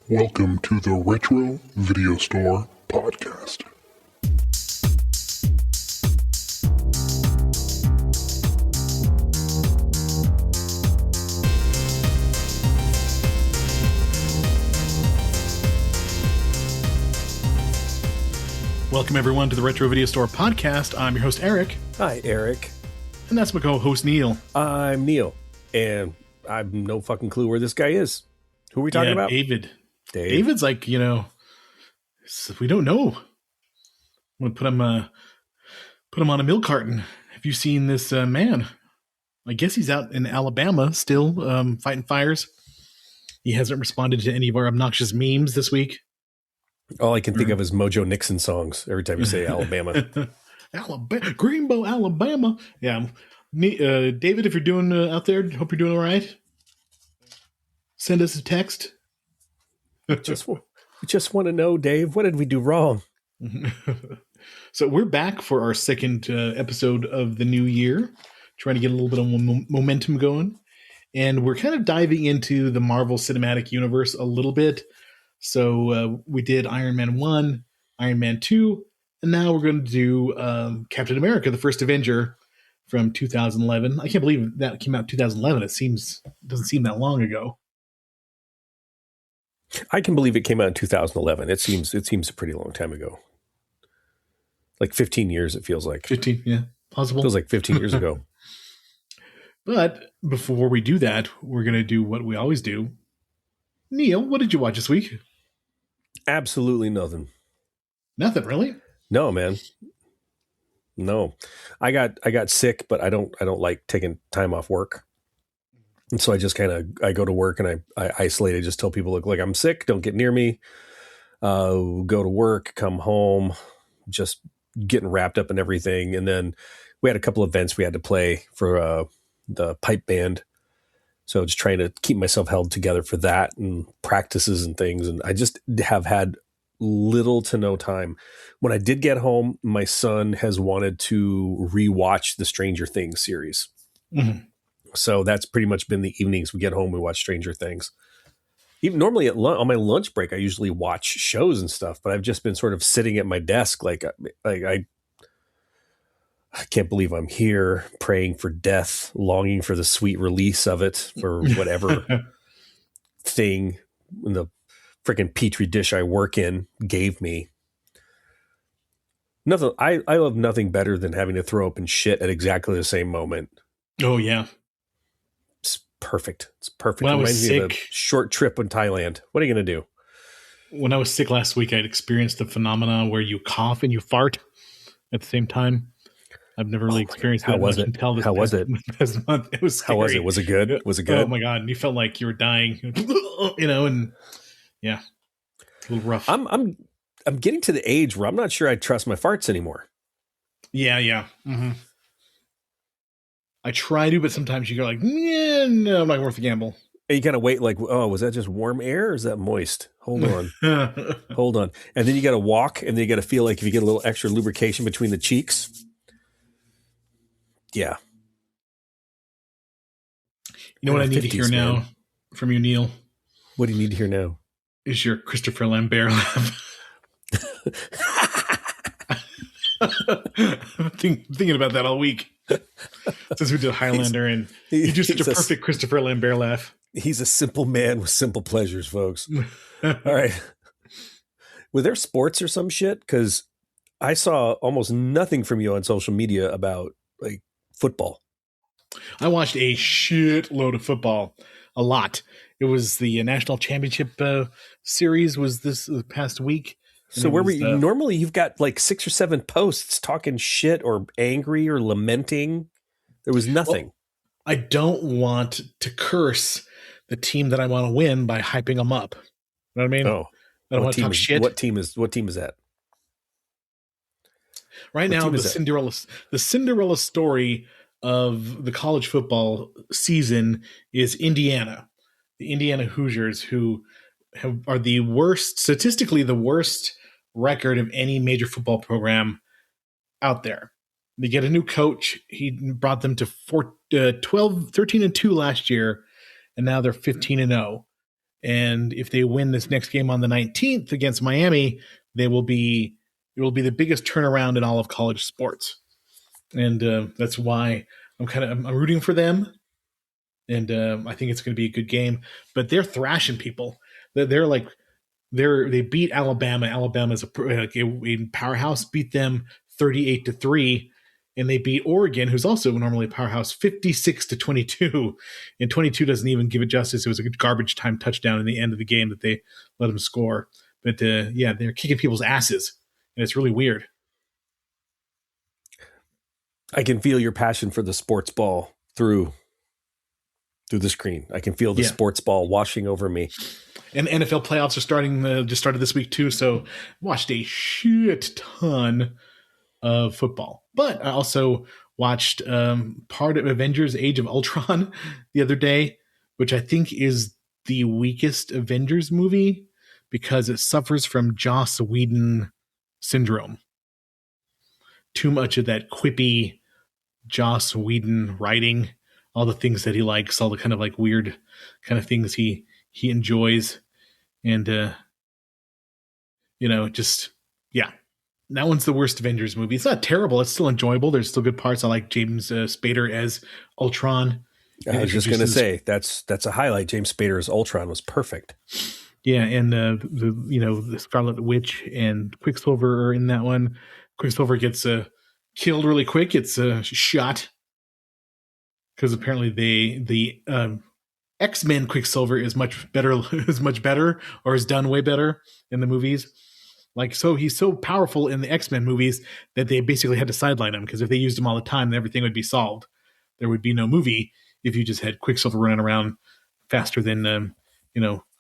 Welcome to the Retro Video Store Podcast. Welcome everyone to the Retro Video Store Podcast. I'm your host, Eric. Hi, Eric. And that's my co-host, Neil. I'm Neil, and I have no fucking clue where this guy is. Who are we talking about? David. David's like, we don't know. I'm going to put him on a milk carton. Have you seen this man? I guess he's out in Alabama still, fighting fires. He hasn't responded to any of our obnoxious memes this week. All I can think of is Mojo Nixon songs every time you say Alabama. Alabama, Greenbow, Alabama. Yeah. David, if you're doing out there, hope you're doing all right. Send us a text. just want to know, Dave, what did we do wrong? So we're back for our second episode of the new year, trying to get a little bit of momentum going. And we're kind of diving into the Marvel Cinematic Universe a little bit. So we did Iron Man 1, Iron Man 2, and now we're going to do Captain America, the First Avenger from 2011. I can't believe that came out in 2011. It doesn't seem that long ago. I can believe it came out in 2011. It seems a pretty long time ago. Like 15 years, it feels like. 15, yeah, possible. Feels like 15 years ago. But before we do that, we're going to do what we always do. Neil, what did you watch this week? Absolutely nothing. Nothing, really? No, man. No. I got sick, but I don't like taking time off work. And so I just I go to work and I isolate. I just tell people, look, like I'm sick, don't get near me. Go to work, come home, just getting wrapped up in everything. And then we had a couple events we had to play for the pipe band. So just trying to keep myself held together for that and practices and things. And I just have had little to no time. When I did get home, my son has wanted to rewatch the Stranger Things series. Mm-hmm. So that's pretty much been the evenings. We get home, we watch Stranger Things. Even normally on my lunch break, I usually watch shows and stuff, but I've just been sort of sitting at my desk. Like I can't believe I'm here praying for death, longing for the sweet release of it for whatever thing the freaking petri dish I work in gave me. Nothing. I love nothing better than having to throw up and shit at exactly the same moment. Oh yeah. It's perfect. It's perfect. When it I was reminds me of a short trip in Thailand. What are you going to do? When I was sick last week, I'd experienced the phenomena where you cough and you fart at the same time. I've never really experienced that. How was it? How was it? It was scary. How was it? Was it good? Was it good? Oh my God. And you felt like you were dying, and yeah, it's a little rough. I'm getting to the age where I'm not sure I trust my farts anymore. Yeah. Mm-hmm. I try to, but sometimes you go like, yeah, no, I'm not worth the gamble. And you gotta wait, like, oh, was that just warm air or is that moist? Hold on. Hold on. And then you gotta walk, and then you gotta feel like if you get a little extra lubrication between the cheeks. Yeah. You know what I need to hear now from you, Neil? What do you need to hear now? Is your Christopher Lambert laugh. I'm thinking about that all week since we did Highlander, and you do such a perfect Christopher Lambert laugh. He's a simple man with simple pleasures, folks. All right. Were there sports or some shit? Because I saw almost nothing from you on social media about like football. I watched a shitload of football, a lot. It was the national championship series was this past week. So where were you? Normally you've got like 6 or 7 posts talking shit or angry or lamenting. There was nothing. Well, I don't want to curse the team that I want to win by hyping them up. You know what I mean? Oh, I don't want to talk shit. What team is that? Right now, the Cinderella story of the college football season is Indiana. The Indiana Hoosiers, who are the worst, statistically the worst record of any major football program out there. They get a new coach. He brought them to 13-2 last year, and now they're 15-0. And if they win this next game on the 19th against Miami, it will be the biggest turnaround in all of college sports. And that's why I'm rooting for them. And I think it's going to be a good game. But they're thrashing people. They beat Alabama. Alabama's a powerhouse. Beat them 38-3, and they beat Oregon, who's also normally a powerhouse, 56-22. And 22 doesn't even give it justice. It was a garbage time touchdown in the end of the game that they let them score. But they're kicking people's asses, and it's really weird. I can feel your passion for the sports ball through the screen. I can feel the sports ball washing over me. And NFL playoffs are just started this week too, so watched a shit ton of football. But I also watched part of Avengers Age of Ultron the other day, which I think is the weakest Avengers movie because it suffers from Joss Whedon syndrome. Too much of that quippy Joss Whedon writing, all the things that he likes, all the kind of like weird kind of things he enjoys. And, that one's the worst Avengers movie. It's not terrible. It's still enjoyable. There's still good parts. I like James Spader as Ultron. I was just going to say, that's a highlight. James Spader as Ultron was perfect. Yeah, and the Scarlet Witch and Quicksilver are in that one. Quicksilver gets killed really quick. It's shot because apparently the X-Men Quicksilver is much better, or is done way better in the movies. Like, so he's so powerful in the X-Men movies that they basically had to sideline him, because if they used him all the time, then everything would be solved. There would be no movie if you just had Quicksilver running around faster than,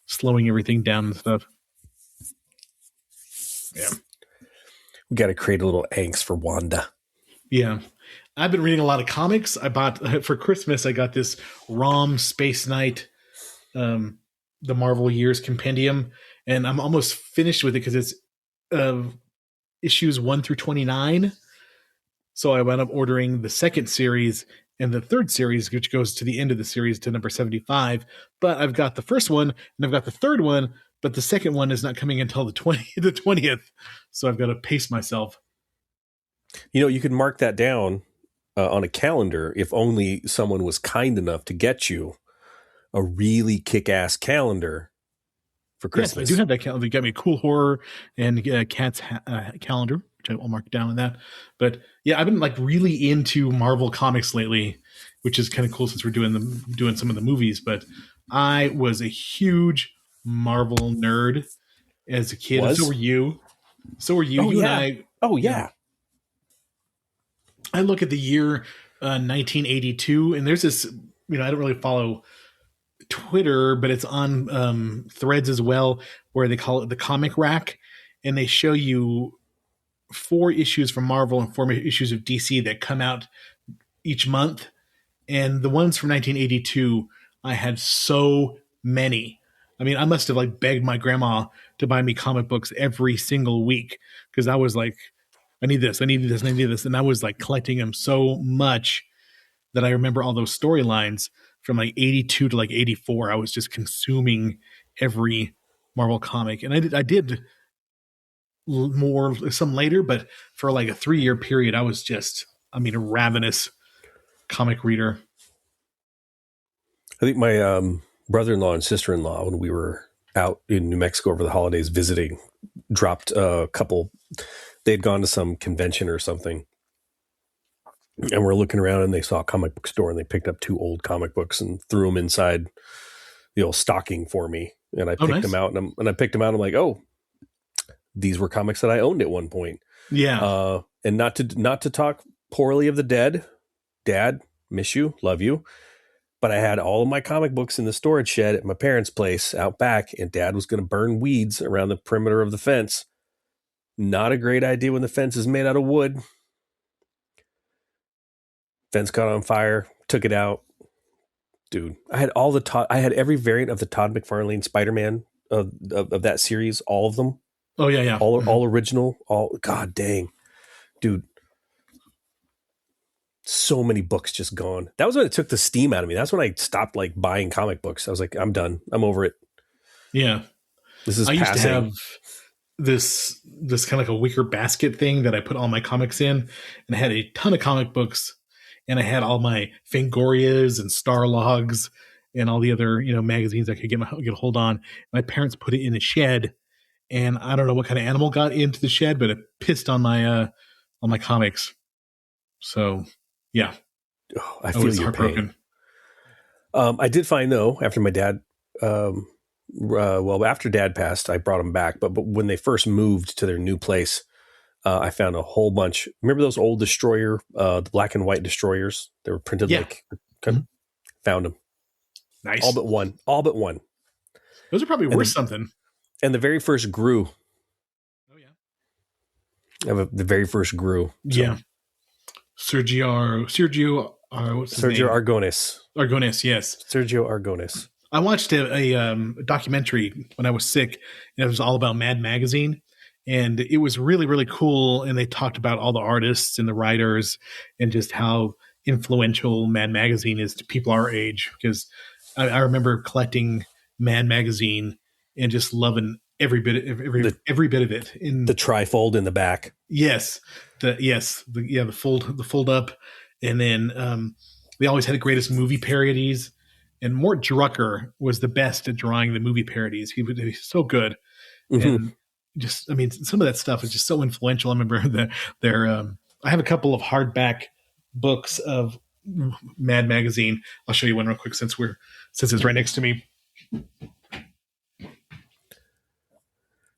slowing everything down and stuff. Yeah. We got to create a little angst for Wanda. Yeah. I've been reading a lot of comics. I bought, for Christmas, I got this ROM Space Knight, the Marvel Years Compendium, and I'm almost finished with it because it's issues 1 through 29. So I wound up ordering the second series and the third series, which goes to the end of the series to number 75. But I've got the first one and I've got the third one, but the second one is not coming until the 20th. So I've got to pace myself. You could mark that down on a calendar if only someone was kind enough to get you a really kick-ass calendar for Christmas. Yes, I do have that calendar. They got me a cool horror and Cat's calendar, which I will mark down on that. But yeah, I've been like really into Marvel comics lately, which is kind of cool since we're doing some of the movies. But I was a huge Marvel nerd as a kid. And so were you. Oh, you yeah. and I. Oh yeah. I look at the year 1982, and there's this. I don't really follow Twitter, but it's on Threads as well, where they call it the comic rack, and they show you 4 issues from Marvel and 4 issues of DC that come out each month. And the ones from 1982, I had so many. I mean, I must have like begged my grandma to buy me comic books every single week, because I was like, I need this, I need this, and I need this. And I was like collecting them so much that I remember all those storylines from like 82 to like 84. I was just consuming every Marvel comic. And I did more some later, but for like a 3-year period, I was just, a ravenous comic reader. I think my brother-in-law and sister-in-law, when we were out in New Mexico over the holidays visiting, dropped a couple. They'd gone to some convention or something, and we're looking around, and they saw a comic book store, and they picked up 2 old comic books and threw them inside the old stocking for me. And I picked them out, and I picked them out. I'm like, oh, these were comics that I owned at one point. Yeah. And not to talk poorly of the dead. Dad, miss you, love you. But I had all of my comic books in the storage shed at my parents' place out back, and Dad was going to burn weeds around the perimeter of the fence. Not a great idea when the fence is made out of wood. Fence caught on fire, took it out. Dude, I had I had every variant of the Todd McFarlane Spider-Man of that series, all of them. Oh yeah. All original, god dang. Dude. So many books just gone. That was when it took the steam out of me. That's when I stopped like buying comic books. I was like, I'm done. I'm over it. Yeah. This is I used to passing. have this kind of like a wicker basket thing that I put all my comics in, and I had a ton of comic books, and I had all my Fangorias and Starlogs and all the other magazines I could get a hold on. My parents put it in a shed, and I don't know what kind of animal got into the shed, but it pissed on my comics. So yeah, Oh, I I feel was your heartbroken. pain. I did find though, after my dad, after Dad passed, I brought them back. But when they first moved to their new place, I found a whole bunch. Remember those old destroyer, the black and white destroyers? They were printed Yeah. Found them. Nice. All but one. All but one. Those are probably worth something. And the very first grew. Oh yeah. The very first grew. So. Yeah. Sergio, what's his name? Argonis. Argonis, yes. Sergio Argonis. I watched a documentary when I was sick, and it was all about Mad Magazine, and it was really, really cool. And they talked about all the artists and the writers and just how influential Mad Magazine is to people our age. Because I remember collecting Mad Magazine and just loving every bit of it. In the trifold in the back. Yes, the fold up, and then they always had the greatest movie parodies. And Mort Drucker was the best at drawing the movie parodies. He's so good, and just some of that stuff is just so influential. I remember I have a couple of hardback books of Mad Magazine. I'll show you one real quick since it's right next to me.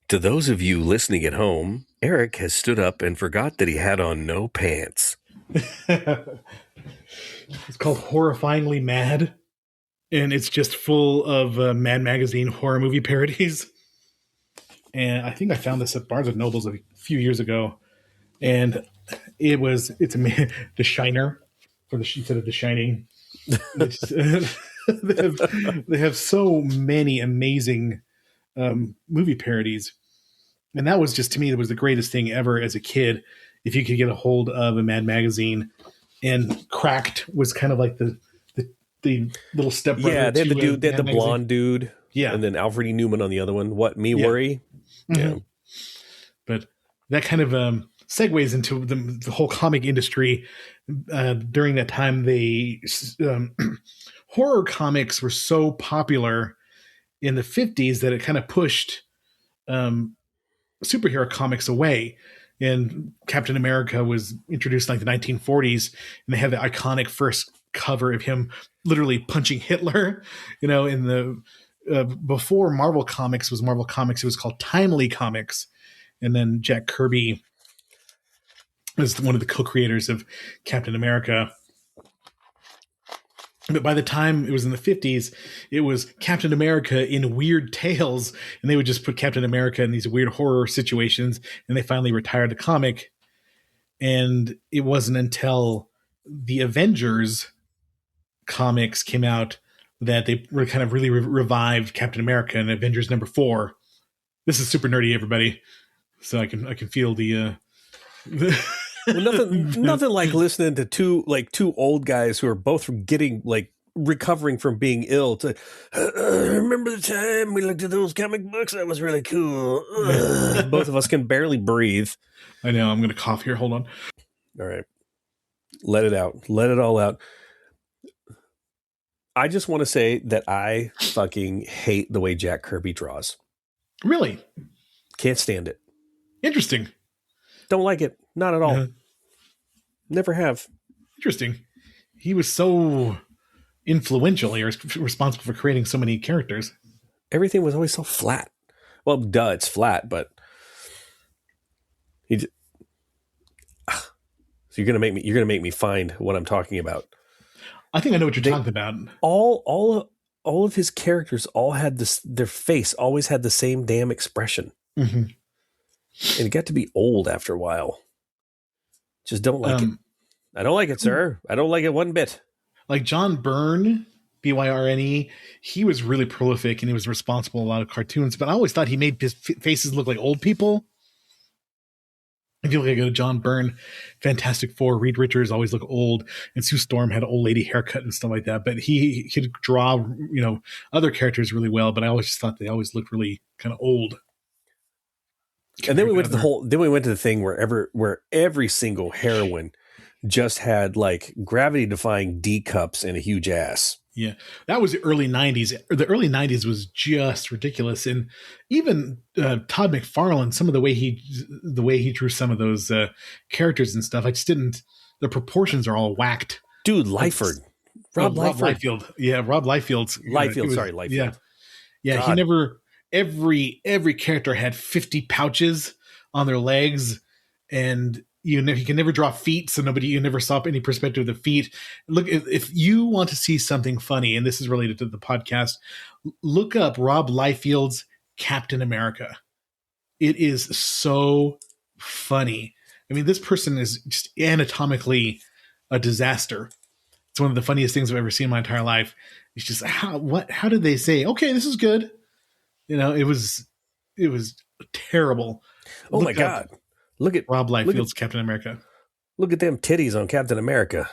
To those of you listening at home, Eric has stood up and forgot that he had on no pants. It's called Horrifyingly Mad, and it's just full of Mad Magazine horror movie parodies. And I think I found this at Barnes & Noble's a few years ago, and The Shiner, instead of The Shining. They have so many amazing movie parodies, and that was just, to me, it was the greatest thing ever as a kid. If you could get a hold of a Mad Magazine, and Cracked was kind of like the little stepbrother. Yeah, they had the dude, they had the blonde dude, yeah, and then Alfred E. Newman on the other one. What, Me Worry? Mm-hmm. Yeah, but that kind of segues into the whole comic industry. During that time, horror comics were so popular in the 50s that it kind of pushed superhero comics away. And Captain America was introduced in like the 1940s, and they have the iconic first cover of him literally punching Hitler. In the before Marvel Comics was Marvel Comics, it was called Timely Comics, and then Jack Kirby was one of the co-creators of Captain America. But by the time it was in the 50s, it was Captain America in weird tales, and they would just put Captain America in these weird horror situations, and they finally retired the comic. And it wasn't until the Avengers comics came out that they were kind of really revived Captain America in Avengers #4. This is super nerdy, everybody, so I can feel the well, nothing like listening to two old guys who are both recovering from being ill to remember the time we looked at those comic books. That was really cool. Both of us can barely breathe. I know. I'm going to cough here. Hold on. All right. Let it out. Let it all out. I just want to say that I fucking hate the way Jack Kirby draws. Really? Can't stand it. Interesting. Don't like it. Not at all. Never have. Interesting. He was so influential. He was responsible for creating so many characters. Everything was always so flat. Well, duh, it's flat, but so you're gonna make me find what I'm talking about. I think I know what you're talking about. All of his characters all had this. Their face always had the same damn expression, and it got to be old after a while. Just don't like it. I don't like it, sir. I don't like it one bit. Like John Byrne, Byrne, he was really prolific and he was responsible for a lot of cartoons, but I always thought he made his faces look like old people. If you look at John Byrne, Fantastic Four, Reed Richards always look old, and Sue Storm had an old lady haircut and stuff like that. But he could draw, other characters really well. But I always just thought they always looked really kind of old. And then we went to the thing where every single heroine just had like gravity defying D cups and a huge ass. Yeah, that was the early 90s. The early 90s was just ridiculous. And even Todd McFarlane, some of the way he drew some of those characters and stuff, the proportions are all whacked. Dude, Liefeld. Rob Liefeld. Yeah, Rob Liefeld. Liefeld. Yeah, God. Every character had 50 pouches on their legs, and you can never draw feet, so you never saw any perspective of the feet. Look, if you want to see something funny, and this is related to the podcast, look up Rob Liefeld's Captain America. It is so funny. I mean, this person is just anatomically a disaster. It's one of the funniest things I've ever seen in my entire life. It's just how did they say, okay, this is good? It was terrible. Oh my God. Look at Rob Liefeld's Captain America. Look at them titties on Captain America.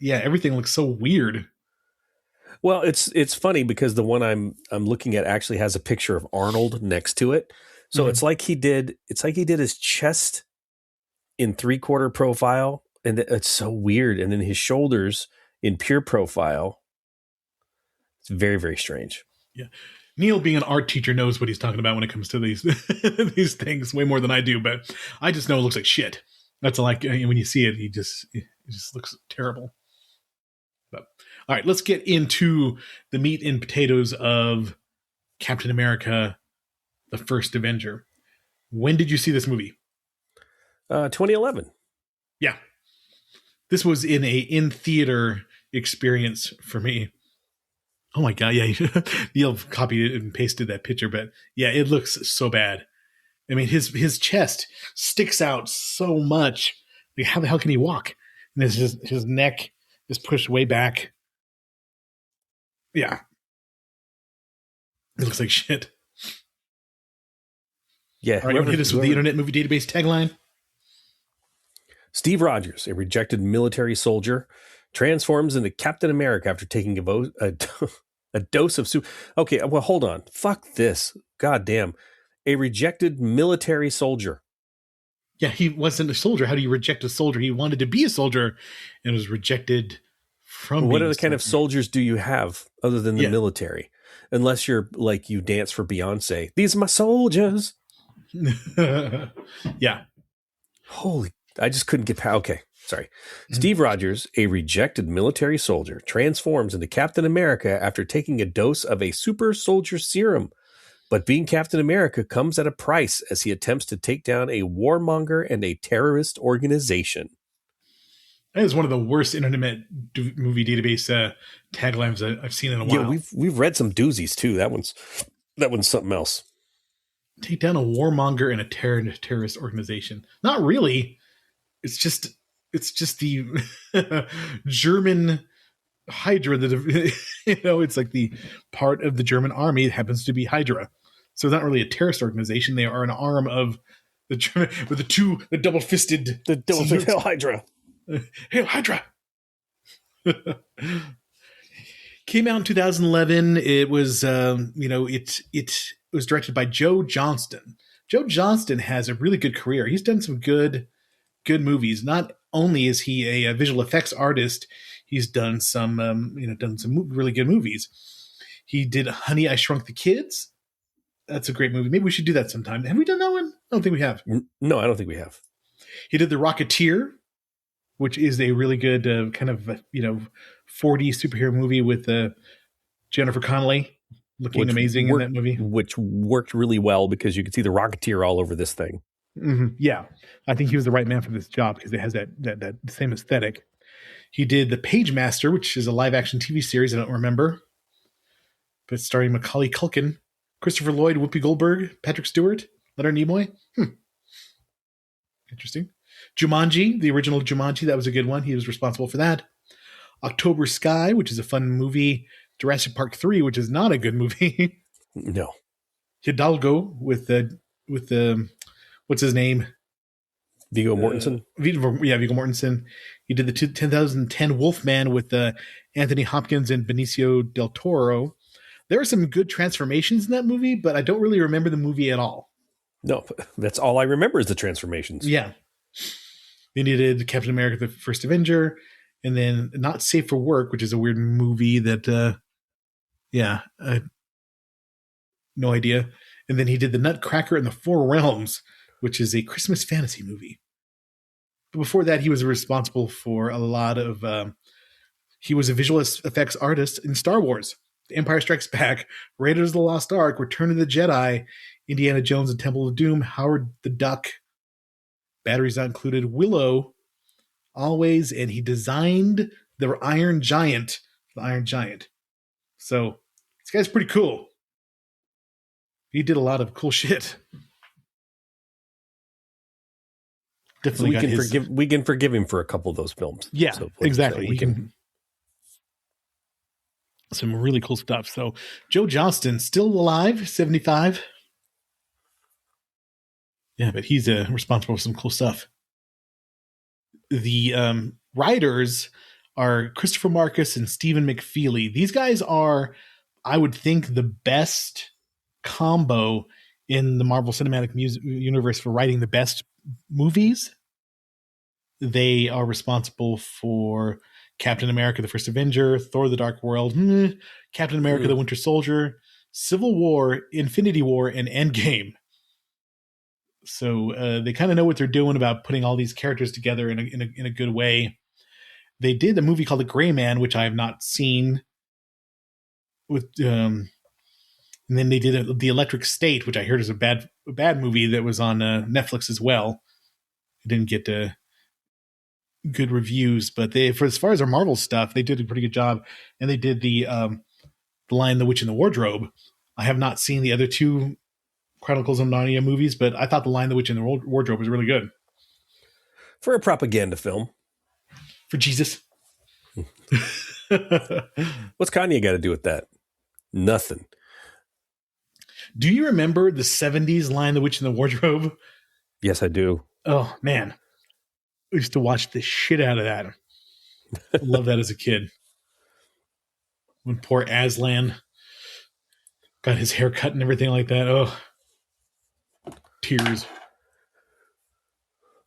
Everything looks so weird. Well, it's funny because the one I'm looking at actually has a picture of Arnold next to it. So it's like he did his chest in 3/4 profile, and it's so weird. And then his shoulders in pure profile. It's very, very strange. Yeah. Neil, being an art teacher, knows what he's talking about when it comes to these these things way more than I do. But I just know it looks like shit. That's like when you see it, it just looks terrible. But all right, let's get into the meat and potatoes of Captain America: The First Avenger. When did you see this movie? 2011. Yeah, this was in theater experience for me. Oh my God, yeah. Neil copied it and pasted that picture, but yeah, it looks so bad. I mean, his chest sticks out so much. Like, how the hell can he walk? And his neck is pushed way back. Yeah. It looks like shit. Yeah. All right, hit us with the Internet Movie Database tagline. Steve Rogers, a rejected military soldier, transforms into Captain America after taking a dose of soup. Okay, well, hold on. Fuck this. God damn. A rejected military soldier. Yeah, he wasn't a soldier. How do you reject a soldier? He wanted to be a soldier and was rejected from What other kind of soldiers do you have other than the military? Unless you're like you dance for Beyonce. These are my soldiers. Yeah. Holy, I just couldn't get past. Okay, sorry. Steve Rogers, a rejected military soldier, transforms into Captain America after taking a dose of a super soldier serum. But being Captain America comes at a price as he attempts to take down a warmonger and a terrorist organization. That is one of the worst Internet Movie Database taglines I've seen in a while. Yeah, we've read some doozies too. That one's something else. Take down a warmonger and a terrorist organization. Not really. It's just the German Hydra that it's like the part of the German army that happens to be Hydra. So it's not really a terrorist organization. They are an arm of the German with the double-fisted Hail Hydra. Hail Hydra. Came out in 2011. It was it was directed by Joe Johnston. Joe Johnston has a really good career. He's done some good movies. Not only is he a visual effects artist, he's done some really good movies. He did Honey, I Shrunk the Kids. That's a great movie. Maybe we should do that sometime. Have we done that one? I don't think we have. No, I don't think we have. He did The Rocketeer, which is a really good kind of 40 superhero movie with Jennifer Connelly looking amazing in that movie. Which worked really well because you could see the Rocketeer all over this thing. Mm-hmm. Yeah, I think he was the right man for this job because it has that same aesthetic. He did The Page Master, which is a live-action TV series I don't remember, but it's starring Macaulay Culkin, Christopher Lloyd, Whoopi Goldberg, Patrick Stewart, Leonard Nimoy. Interesting. Jumanji, the original Jumanji, that was a good one. He was responsible for that. October Sky, which is a fun movie. Jurassic Park 3, which is not a good movie. No. Hidalgo with the what's his name? Viggo Mortensen. Viggo Mortensen. He did the 2010 Wolfman with Anthony Hopkins and Benicio del Toro. There are some good transformations in that movie, but I don't really remember the movie at all. No, that's all I remember is the transformations. Yeah. Then he did Captain America: The First Avenger, and then Not Safe for Work, which is a weird movie that, no idea. And then he did The Nutcracker and the Four Realms, which is a Christmas fantasy movie. But before that, he was responsible for a lot of. He was a visual effects artist in Star Wars, The Empire Strikes Back, Raiders of the Lost Ark, Return of the Jedi, Indiana Jones and Temple of Doom, Howard the Duck, Batteries Not Included, Willow, Always, and he designed the Iron Giant. So this guy's pretty cool. He did a lot of cool shit. Definitely we can forgive him for a couple of those films. Yeah, so exactly. We can. Some really cool stuff. So Joe Johnston, still alive, 75. Yeah, but he's responsible for some cool stuff. The writers are Christopher Marcus and Stephen McFeely. These guys are, I would think, the best combo in the Marvel Cinematic Universe for writing the best movies. They are responsible for Captain America: The First Avenger, Thor: The Dark World, Captain America: The Winter Soldier, Civil War, Infinity War, and Endgame. So they kind of know what they're doing about putting all these characters together in a good way. They did a movie called The Gray Man, which I have not seen. And then they did The Electric State, which I heard is a bad movie that was on Netflix as well. It didn't get good reviews, but for as far as our Marvel stuff, they did a pretty good job. And they did the Lion, the Witch, and the Wardrobe. I have not seen the other two Chronicles of Narnia movies, but I thought The Lion, the Witch, and the Wardrobe was really good. For a propaganda film. For Jesus. What's Kanye got to do with that? Nothing. Do you remember the 70s Lion, the Witch, and the Wardrobe? Yes, I do. Oh, man. I used to watch the shit out of that. I love that as a kid. When poor Aslan got his hair cut and everything like that. Oh, tears.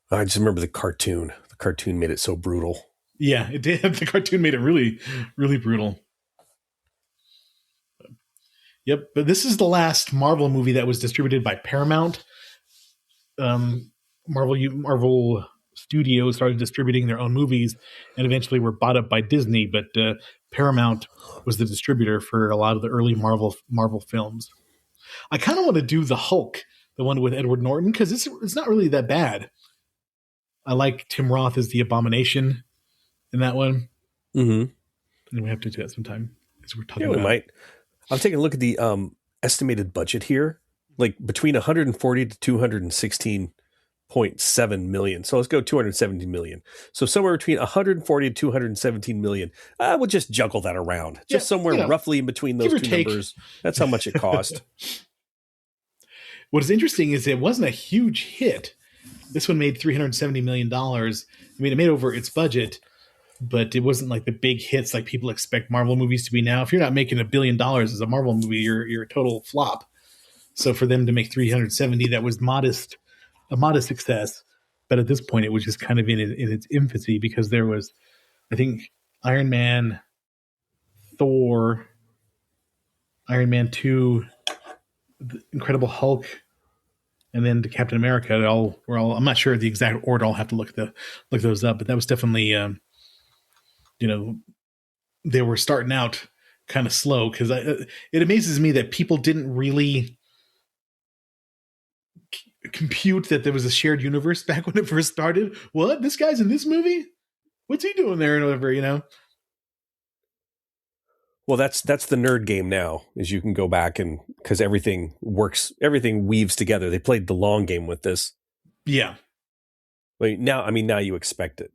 I just remember the cartoon. The cartoon made it so brutal. Yeah, it did. The cartoon made it really, really brutal. Yep, but this is the last Marvel movie that was distributed by Paramount. Marvel Studios started distributing their own movies and eventually were bought up by Disney, but Paramount was the distributor for a lot of the early Marvel films. I kind of want to do the Hulk, the one with Edward Norton, because it's not really that bad. I like Tim Roth as the Abomination in that one. Mm-hmm. And we have to do that sometime as we're talking about. We might. I'm taking a look at the estimated budget here, like between 140 to 216.7 million. So let's go 217 million. So somewhere between 140 to 217 million. We'll just juggle that around. Just somewhere roughly in between those two numbers. That's how much it cost. What is interesting is it wasn't a huge hit. This one made $370 million. I mean, it made over its budget, but it wasn't like the big hits like people expect Marvel movies to be now. If you're not making $1 billion as a Marvel movie, you're a total flop. So for them to make 370, that was a modest success. But at this point, it was just kind of in its infancy because there was, I think, Iron Man, Thor, Iron Man 2, the Incredible Hulk, and then to Captain America. I'm not sure the exact order. I'll have to look those up. But that was definitely, they were starting out kind of slow because it amazes me that people didn't really compute that there was a shared universe back when it first started. What? This guy's in this movie? What's he doing there? And whatever, Well, that's the nerd game now, is you can go back and because everything weaves together. They played the long game with this. Yeah. But now you expect it.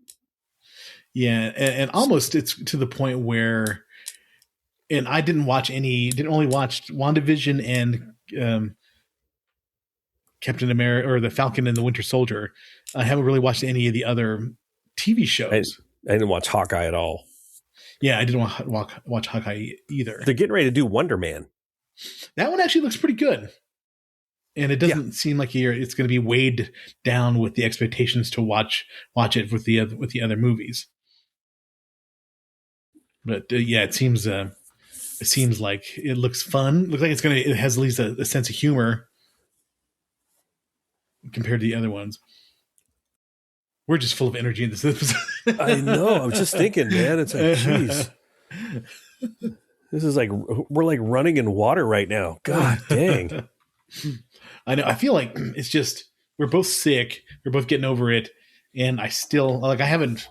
Yeah, and almost it's to the point where, and I didn't only watch WandaVision and Captain America or the Falcon and the Winter Soldier. I haven't really watched any of the other TV shows. I didn't watch Hawkeye at all. Yeah, I didn't watch Hawkeye either. They're getting ready to do Wonder Man. That one actually looks pretty good. And it doesn't seem like it's going to be weighed down with the expectations to watch it with the other movies. But it seems like it looks fun. Looks like it has at least a sense of humor compared to the other ones. We're just full of energy in this episode. I know. I was just thinking, man. It's like, geez. This is like we're like running in water right now. God dang. I know. I feel like it's just we're both sick. We're both getting over it, and I still I haven't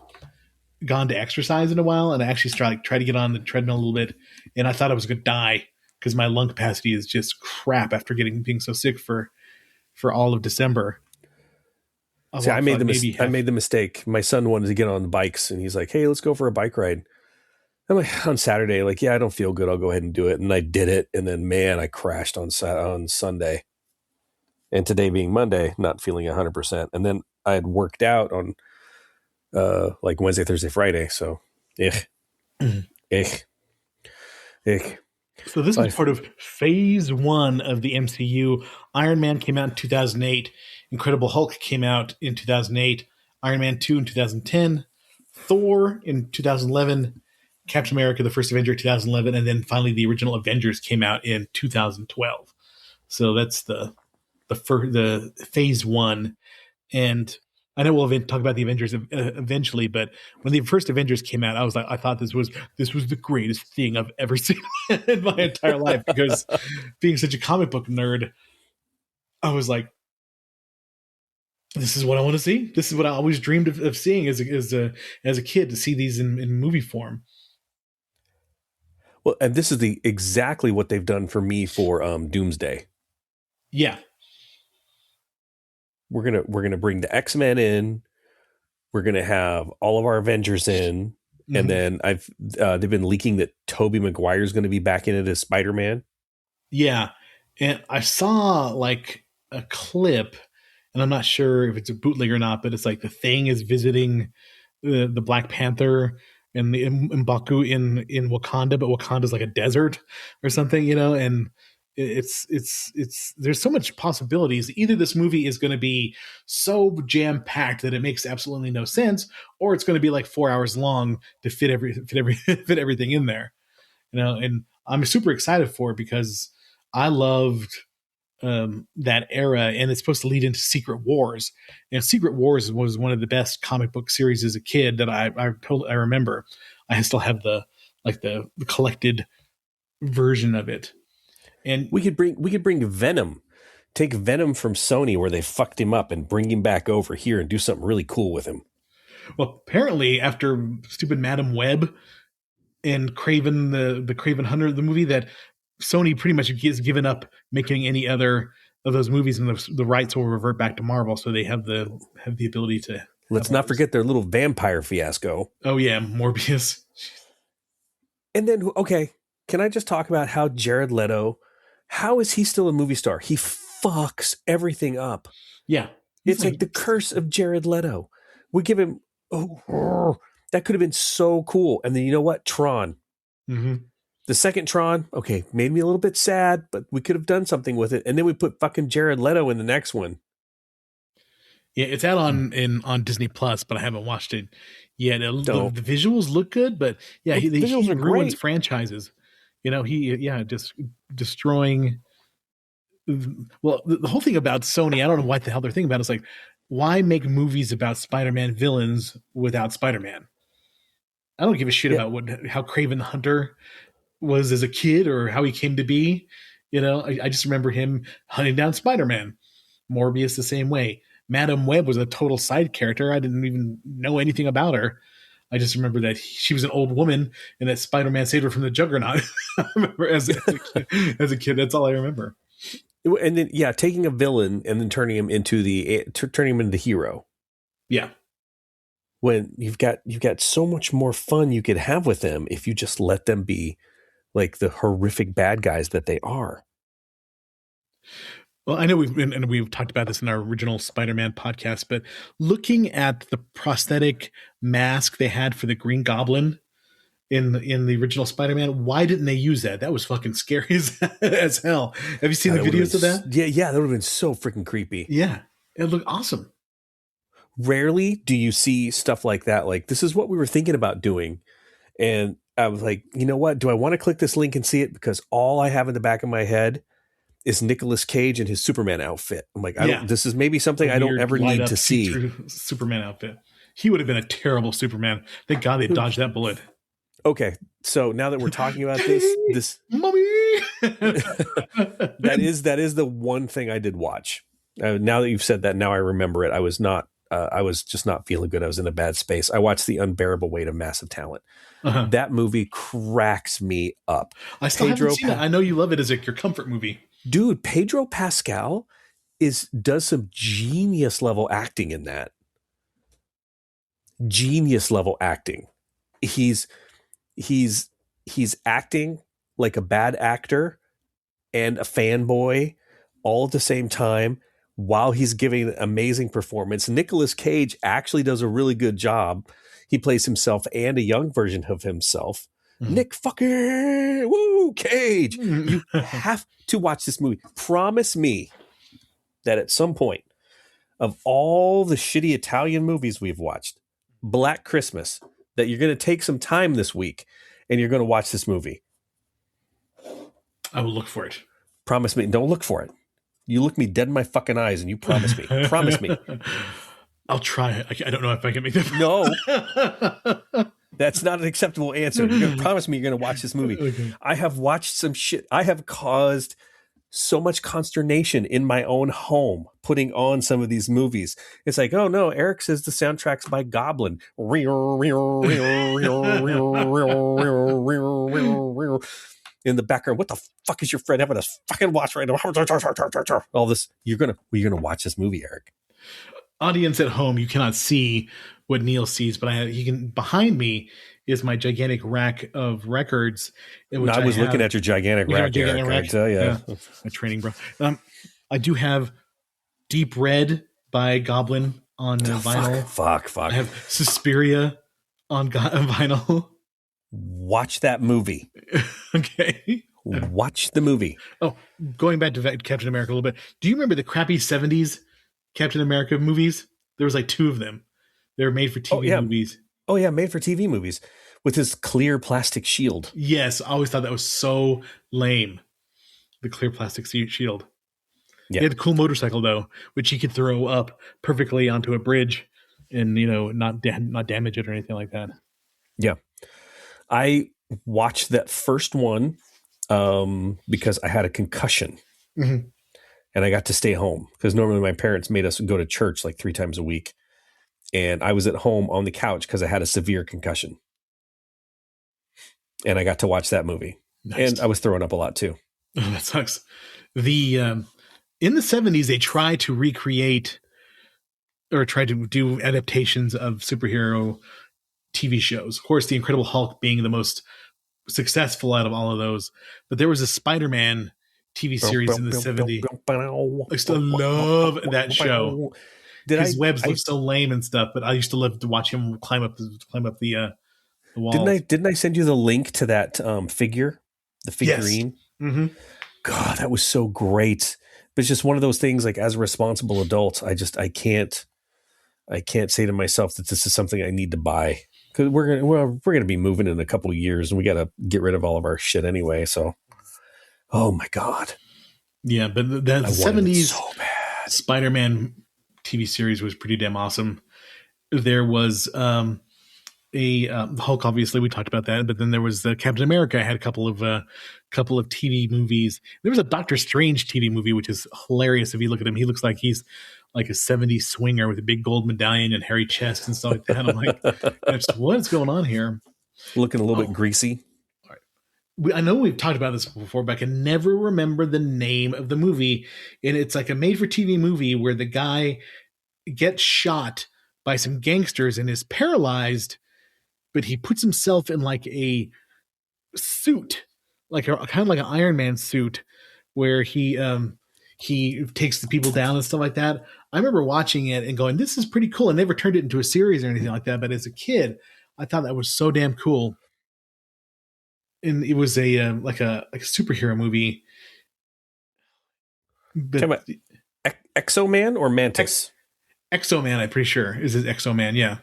gone to exercise in a while, and I actually try to get on the treadmill a little bit, and I thought I was going to die because my lung capacity is just crap after being so sick for all of December. See, I made the mistake. My son wanted to get on the bikes, and he's like, "Hey, let's go for a bike ride." I'm like, on Saturday, like, yeah, I don't feel good. I'll go ahead and do it. And I did it. And then, man, I crashed on Sunday. And today being Monday, not feeling 100%. And then I had worked out on like Wednesday, Thursday, Friday. So, So this was part of phase 1 of the MCU. Iron Man came out in 2008. Incredible Hulk came out in 2008. Iron Man 2 in 2010. Thor in 2011. Captain America, the First Avenger, 2011, and then finally the original Avengers came out in 2012. So that's the phase 1. And I know we'll talk about the Avengers eventually, but when the first Avengers came out, I thought this was the greatest thing I've ever seen in my entire life, because being such a comic book nerd, I was like, this is what I want to see. This is what I always dreamed of seeing as a kid, to see these in movie form. Well, and this is exactly what they've done for me for Doomsday. Yeah. We're gonna bring the X-Men in. We're gonna have all of our Avengers in, and then they've been leaking that Tobey Maguire is going to be back in it as Spider-Man. Yeah, and I saw like a clip, and I'm not sure if it's a bootleg or not, but it's like the Thing is visiting the Black Panther and the M'Baku in Wakanda, but Wakanda's like a desert or something, and it's there's so much possibilities. Either this movie is going to be so jam packed that it makes absolutely no sense, or it's going to be like 4 hours long to fit everything in there, and I'm super excited for it because I loved that era, and it's supposed to lead into Secret Wars. And Secret Wars was one of the best comic book series as a kid that I remember. I still have the collected version of it. And we could bring Venom, take Venom from Sony where they fucked him up, and bring him back over here and do something really cool with him. Well, apparently after stupid Madam Web and Kraven the Kraven Hunter, the movie, that Sony pretty much has given up making any other of those movies, and the rights will revert back to Marvel, so they have the ability to. Let's not forget their little vampire fiasco. Oh yeah, Morbius. And then, okay, can I just talk about how Jared Leto? How is he still a movie star? He fucks everything up. Yeah, it's like the curse of Jared Leto. We give him that could have been so cool, and then you know what? Tron. Mm-hmm. The second Tron, okay, made me a little bit sad, but we could have done something with it. And then we put fucking Jared Leto in the next one. Yeah, it's out on Disney Plus, but I haven't watched it yet. The visuals look good, but yeah, he ruins franchises. Just destroying. Well, the whole thing about Sony, I don't know what the hell they're thinking about. It's like, why make movies about Spider-Man villains without Spider-Man? I don't give a shit about how Kraven the Hunter was as a kid or how he came to be. I just remember him hunting down Spider-Man. Morbius the same way. Madam Web was a total side character. I didn't even know anything about her. I just remember that she was an old woman and that Spider-Man saved her from the Juggernaut. I remember as a kid. That's all I remember. And then, taking a villain and then turning him into the hero. Yeah. When you've got so much more fun you could have with them if you just let them be like the horrific bad guys that they are. Well, I know we've talked about this in our original Spider-Man podcast, but looking at the prosthetic mask they had for the Green Goblin in the original Spider-Man, why didn't they use that? That was fucking scary as hell. Have you seen the videos of that? Yeah, that would have been so freaking creepy. Yeah, it looked awesome. Rarely do you see stuff like that. Like, this is what we were thinking about doing. And I was like, you know what? Do I want to click this link and see it? Because all I have in the back of my head is Nicolas Cage in his Superman outfit. I'm like, this is maybe something I don't ever need to see. Superman outfit. He would have been a terrible Superman. Thank God they dodged that bullet. Okay, so now that we're talking about this mommy, that is the one thing I did watch. Now that you've said that, now I remember it. I was just not feeling good. I was in a bad space. I watched The Unbearable Weight of Massive Talent. Uh-huh. That movie cracks me up. I still haven't seen it. I know you love it as your comfort movie. Dude, Pedro Pascal does some genius level acting in that. Genius level acting. He's acting like a bad actor and a fanboy all at the same time while he's giving an amazing performance. Nicolas Cage actually does a really good job. He plays himself and a young version of himself. Mm-hmm. Nick fucking woo Cage. Mm-hmm. You have to watch this movie. Promise me that at some point of all the shitty Italian movies we've watched, Black Christmas, that you're going to take some time this week and you're going to watch this movie. I will look for it. Promise me. Don't look for it. You look me dead in my fucking eyes and you promise me. Promise me. I'll try. I don't know if I can make that. No. That's not an acceptable answer. You're going to promise me you're going to watch this movie. Okay. I have watched some shit. I have caused so much consternation in my own home putting on some of these movies. It's like, oh no, Eric says the soundtrack's by Goblin. In the background, what the fuck is your friend having us fucking watch right now? All this. You're gonna watch this movie, Eric. Audience at home, you cannot see what Neil sees, but he can. Behind me is my gigantic rack of records. I was looking at your gigantic rack, Eric. I tell you, yeah, my training, bro. I do have Deep Red by Goblin on vinyl. Fuck. I have Suspiria on vinyl. Watch that movie. Okay. Watch the movie. Oh, going back to Captain America a little bit. Do you remember the crappy 70s Captain America movies? There was like 2 of them. They were made for TV movies. Oh, yeah, made for TV movies with his clear plastic shield. Yes, I always thought that was so lame. The clear plastic shield. Yeah. He had a cool motorcycle, though, which he could throw up perfectly onto a bridge and, not damage it or anything like that. Yeah. I watched that first one because I had a concussion. Mm-hmm. And I got to stay home because normally my parents made us go to church like 3 times a week. And I was at home on the couch because I had a severe concussion. And I got to watch that movie. Nice. And I was throwing up a lot too. Oh, that sucks. In the 70s, they tried to recreate or tried to do adaptations of superhero TV shows. Of course, The Incredible Hulk being the most successful out of all of those. But there was a Spider-Man TV series in the 70s. I still love that show. His webs look so lame and stuff, but I used to love to watch him climb up the wall. Didn't I send you the link to that figure, the figurine? Yes. Mm-hmm. God, that was so great. But it's just one of those things. Like, as a responsible adult, I can't say to myself that this is something I need to buy because we're gonna be moving in a couple of years and we got to get rid of all of our shit anyway. So, oh my God, yeah. But the 70s so Spider-Man TV series was pretty damn awesome. There was Hulk, obviously we talked about that, but then there was Captain America had a couple of TV movies. There was a Doctor Strange TV movie, which is hilarious. If you look at him, he looks like he's like a 70s swinger with a big gold medallion and hairy chest and stuff like that. I'm like, what's going on here? Looking a little bit greasy. All right. I know we've talked about this before, but I can never remember the name of the movie. And it's like a made-for-TV movie where the guy gets shot by some gangsters and is paralyzed, but he puts himself in like a suit, like kind of like an Iron Man suit, where he he takes the people down and stuff like that. I remember watching it and going, "This is pretty cool." I never turned it into a series or anything like that, but as a kid, I thought that was so damn cool. And it was a like a superhero movie. But Talking about Exo Man or Mantis? Exo Man, I'm pretty sure is his Exo Man. Yeah,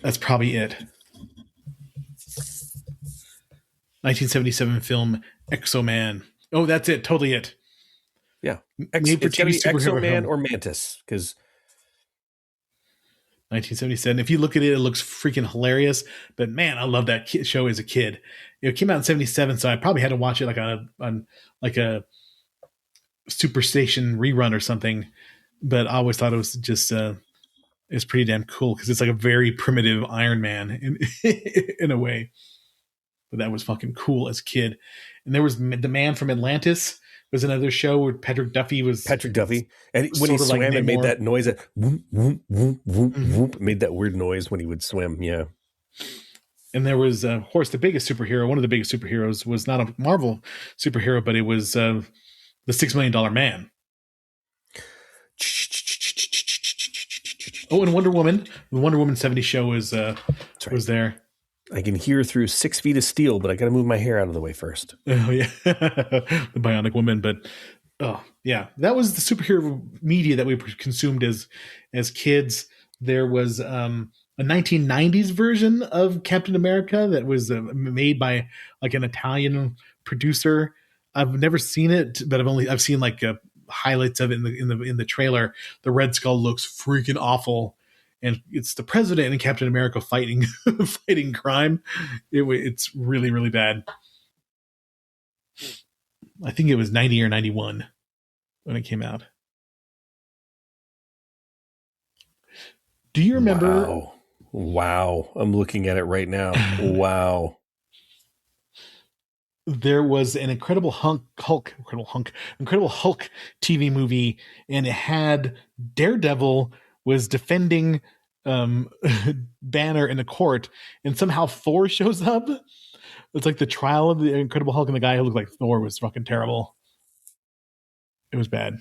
that's probably it. 1977 film Exo Man. Oh, that's it. Totally it. Yeah, Made for it's got to TV be Exo superhero Man film. or Mantis because 1977. If you look at it, it looks freaking hilarious. But man, I love that show as a kid. It came out in 77, so I probably had to watch it like on like a Superstation rerun or something. But I always thought it was just it's pretty damn cool because it's like a very primitive Iron Man in a way. But that was fucking cool as a kid. And there was the Man from Atlantis. Was another show where Patrick Duffy, and when he swam, it made that noise. That whoop, whoop, whoop, whoop, whoop. It made that weird noise when he would swim. Yeah. And there was Horse, the biggest superhero. One of the biggest superheroes was not a Marvel superhero, but it was the $6 Million Man. Oh, and Wonder Woman. The Wonder Woman 70 show was there. I can hear through 6 feet of steel, but I got to move my hair out of the way first. Oh yeah, the Bionic Woman. But oh yeah, that was the superhero media that we consumed as kids. There was a 1990s version of Captain America that was made by like an Italian producer. I've never seen it, but I've seen like highlights of it in the trailer. The Red Skull looks freaking awful. And it's the president and Captain America fighting crime. It's really, really bad. I think it was 90 or 91 when it came out. Do you remember? Wow. I'm looking at it right now. Wow. There was an Incredible Hulk TV movie, and it had Daredevil was defending Banner in the court, and somehow Thor shows up. It's like the trial of the Incredible Hulk, and the guy who looked like Thor was fucking terrible. It was bad.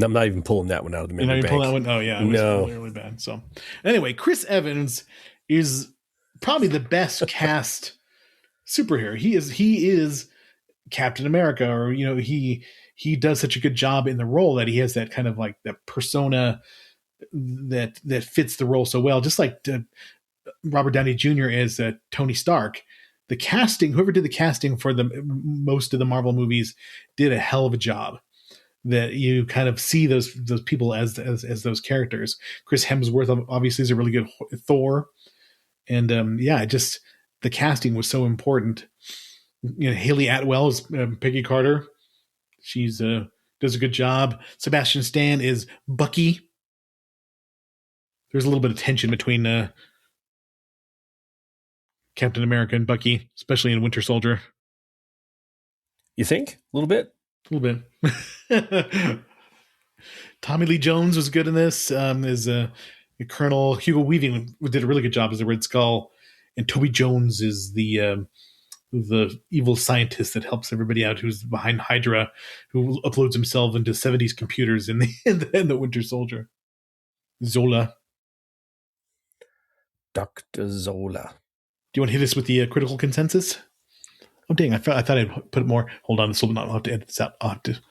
I'm not even pulling that one out of the memory bank. That one? Oh yeah, it was really, really bad. So anyway, Chris Evans is probably the best cast superhero. He is Captain America, or he does such a good job in the role that he has that kind of like that persona that fits the role so well. Just like Robert Downey Jr. as Tony Stark. The casting, whoever did the casting for most of the Marvel movies, did a hell of a job. That you kind of see those people as those characters. Chris Hemsworth obviously is a really good Thor, and just the casting was so important. Haley Atwell is Peggy Carter. She's does a good job. Sebastian Stan is Bucky. There's a little bit of tension between Captain America and Bucky, especially in Winter Soldier. You think? A little bit? A little bit. Tommy Lee Jones was good in this. As Colonel Hugo Weaving did a really good job as the Red Skull, and Toby Jones is the evil scientist that helps everybody out, who's behind Hydra, who uploads himself into 70s computers in the Winter Soldier. Zola. Dr. Zola. Do you want to hit us with the critical consensus? Oh, dang. I thought I'd put more. Hold on. I'll have to edit this out. I'll have to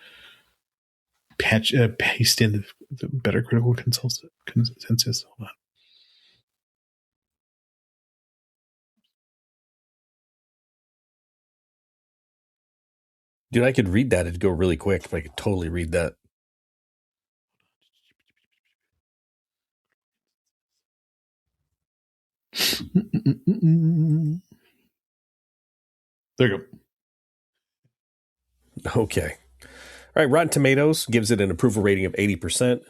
paste in the better critical consensus. Hold on. Dude, I could read that. It'd go really quick. I could totally read that. There you go. Okay. All right. Rotten Tomatoes gives it an approval rating of 80%.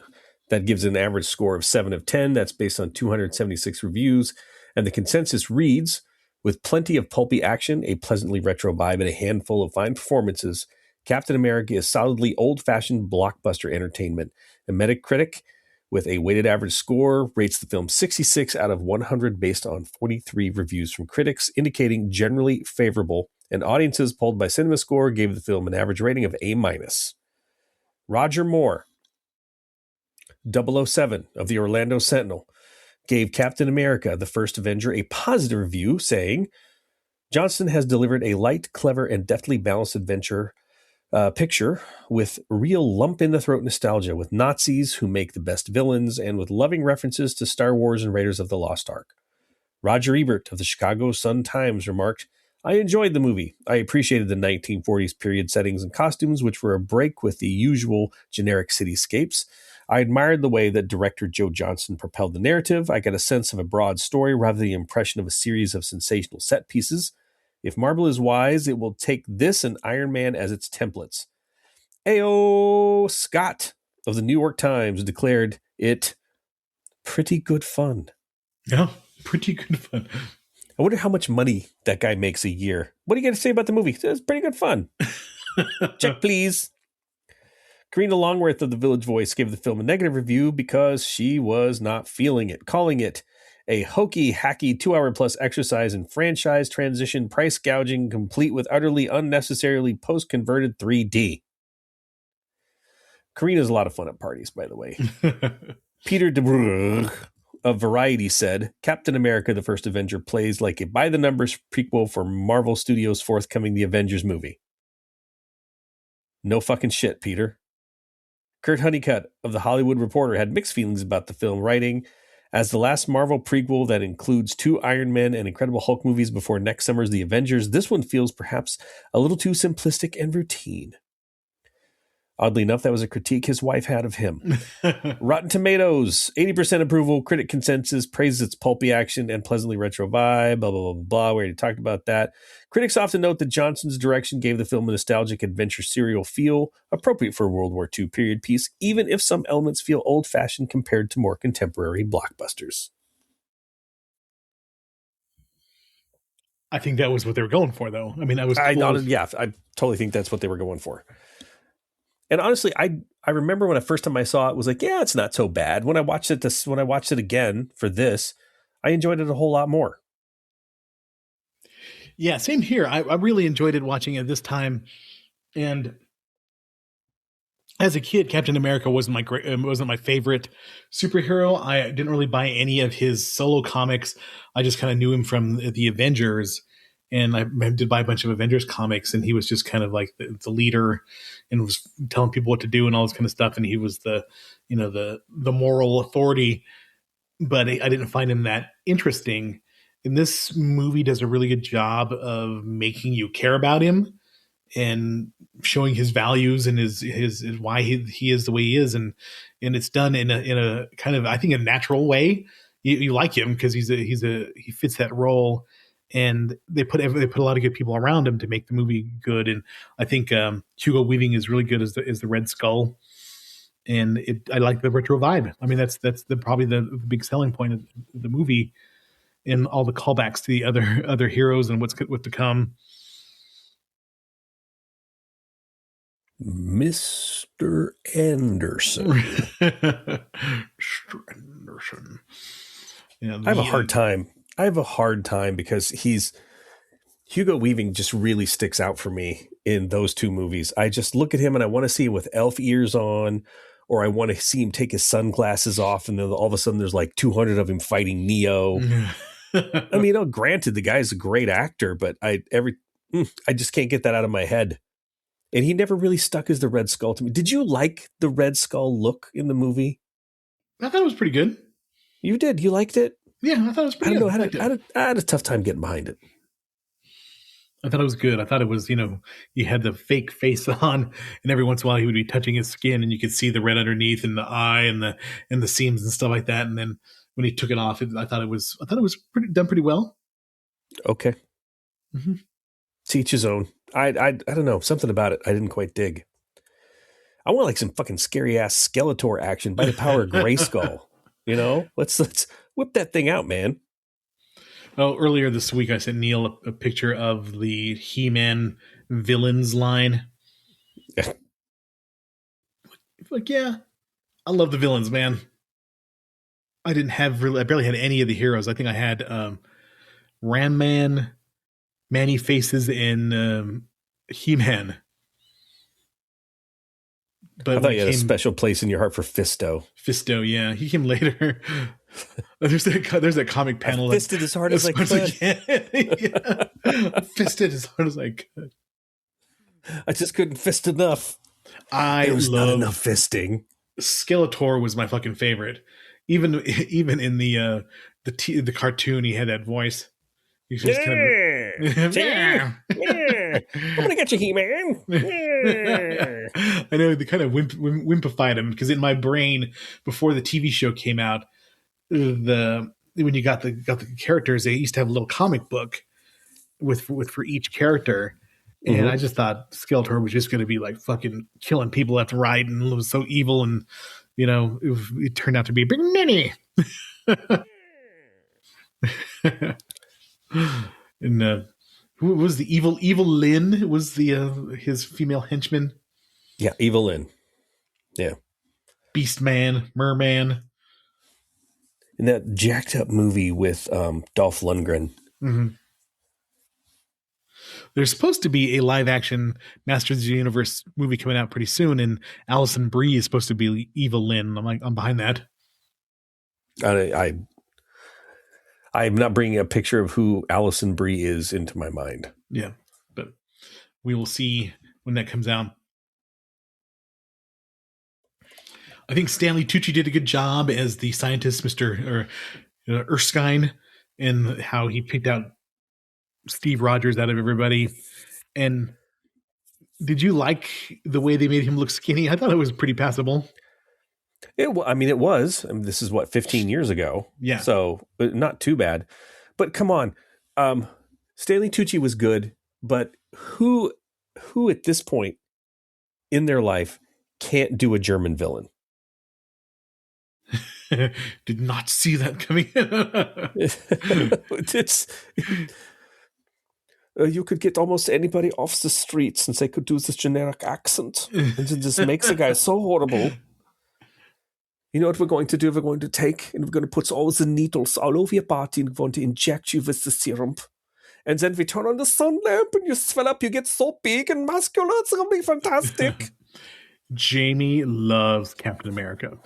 That gives it an average score of 7 of 10. That's based on 276 reviews. And the consensus reads, with plenty of pulpy action, a pleasantly retro vibe, and a handful of fine performances, Captain America is solidly old-fashioned blockbuster entertainment. A Metacritic, with a weighted average score, rates the film 66 out of 100 based on 43 reviews from critics, indicating generally favorable and audiences polled by CinemaScore gave the film an average rating of A-. Roger Moore, 007 of the Orlando Sentinel, gave Captain America, the First Avenger, a positive review, saying, Johnston has delivered a light, clever, and deftly balanced adventure picture with real lump-in-the-throat nostalgia, with Nazis who make the best villains, and with loving references to Star Wars and Raiders of the Lost Ark. Roger Ebert of the Chicago Sun-Times remarked, I enjoyed the movie. I appreciated the 1940s period settings and costumes, which were a break with the usual generic cityscapes. I admired the way that director Joe Johnston propelled the narrative. I got a sense of a broad story rather than the impression of a series of sensational set pieces. If Marvel is wise, it will take this and Iron Man as its templates. A.O. Scott of the New York Times declared it pretty good fun. Yeah, pretty good fun. I wonder how much money that guy makes a year. What are you going to say about the movie? It's pretty good fun. Check, please. Karina Longworth of The Village Voice gave the film a negative review because she was not feeling it, calling it a hokey, hacky 2-hour-plus exercise in franchise transition, price gouging, complete with utterly unnecessarily post-converted 3D. Karina's a lot of fun at parties, by the way. Peter DeBrugge of Variety said, Captain America, the First Avenger plays like a by-the-numbers prequel for Marvel Studios' forthcoming The Avengers movie. No fucking shit, Peter. Kurt Honeycutt of The Hollywood Reporter had mixed feelings about the film, writing, as the last Marvel prequel that includes 2 Iron Men and Incredible Hulk movies before next summer's The Avengers, this one feels perhaps a little too simplistic and routine. Oddly enough, that was a critique his wife had of him. Rotten Tomatoes, 80% approval, critic consensus, praises its pulpy action and pleasantly retro vibe, blah, blah, blah, blah, blah. We already talked about that. Critics often note that Johnson's direction gave the film a nostalgic adventure serial feel, appropriate for a World War II period piece, even if some elements feel old-fashioned compared to more contemporary blockbusters. I think that was what they were going for, though. I mean, that was I close. totally think that's what they were going for. And honestly, I remember when the first time I saw it was like, yeah, it's not so bad. When I watched it again for this, I enjoyed it a whole lot more. Yeah, same here. I really enjoyed it watching it this time. And as a kid, Captain America wasn't my favorite superhero. I didn't really buy any of his solo comics. I just kind of knew him from the Avengers. And I did buy a bunch of Avengers comics, and he was just kind of like the leader and was telling people what to do and all this kind of stuff. And he was the moral authority, but I didn't find him that interesting. And this movie does a really good job of making you care about him and showing his values and his why he is the way he is. And it's done in a kind of, I think, a natural way. You like him because he fits that role. And they put a lot of good people around him to make the movie good. And I think Hugo Weaving is really good as the Red Skull, and I like the retro vibe. I mean, that's probably the big selling point of the movie, and all the callbacks to the other heroes and what's to come. Mr. Anderson. Mr. Anderson. Yeah, I have a hard time because Hugo Weaving just really sticks out for me in those two movies. I just look at him and I want to see him with elf ears on, or I want to see him take his sunglasses off, and then all of a sudden there's like 200 of him fighting Neo. I mean, granted, the guy's a great actor, but I just can't get that out of my head. And he never really stuck as the Red Skull to me. Did you like the Red Skull look in the movie? I thought it was pretty good. You did? You liked it? Yeah, I thought it was pretty good. I had a tough time getting behind it. I thought it was good. I thought it was, you had the fake face on, and every once in a while he would be touching his skin, and you could see the red underneath, and the eye, and the seams and stuff like that. And then when he took it off, I thought it was done pretty well. Okay. Mm-hmm. To each his own. I don't know, something about it I didn't quite dig. I want like some fucking scary ass Skeletor action by the power of Grayskull. Let's whip that thing out, man. Oh, earlier this week I sent Neil a picture of the He-Man villains line. Like, yeah, I love the villains, man. I barely had any of the heroes. I think I had Ram Man, Manny faces in He-Man. But I thought you had a special place in your heart for Fisto. Fisto, yeah, he came later. There's that comic panel. I fisted as hard as I could. Yeah. Fisted as hard as I could. I just couldn't fist enough. There was not enough fisting. Skeletor was my fucking favorite. Even in the cartoon, he had that voice. He was kind of, yeah. I'm gonna get you, He-Man. Yeah. I know they kind of wimpified him because in my brain, before the TV show came out, when you got the characters, they used to have a little comic book with for each character. And I just thought Skeletor was just going to be like fucking killing people left and right, and it was so evil, and it turned out to be a big ninny. And who was the evil Lynn? Was the his female henchman? Yeah, Evil Lynn. Yeah, Beast Man, Merman. In that jacked up movie with Dolph Lundgren. Mm-hmm. There's supposed to be a live action Masters of the Universe movie coming out pretty soon, and Alison Brie is supposed to be Evil Lynn. I'm behind that. I'm not bringing a picture of who Alison Brie is into my mind. Yeah, but we will see when that comes out. I think Stanley Tucci did a good job as the scientist, Mr. Erskine, and how he picked out Steve Rogers out of everybody. And did you like the way they made him look skinny? I thought it was pretty passable. It was. I mean, this is 15 years ago. Yeah. So not too bad. But come on. Stanley Tucci was good, but who at this point in their life can't do a German villain? Did not see that coming. It's you could get almost anybody off the streets and they could do this generic accent, and then this makes the guy so horrible. You know what we're going to do? We're going to take and we're going to put all the needles all over your body and we're going to inject you with the serum. And then we turn on the sun lamp and you swell up, you get so big and muscular. It's going to be fantastic. Jamie loves Captain America.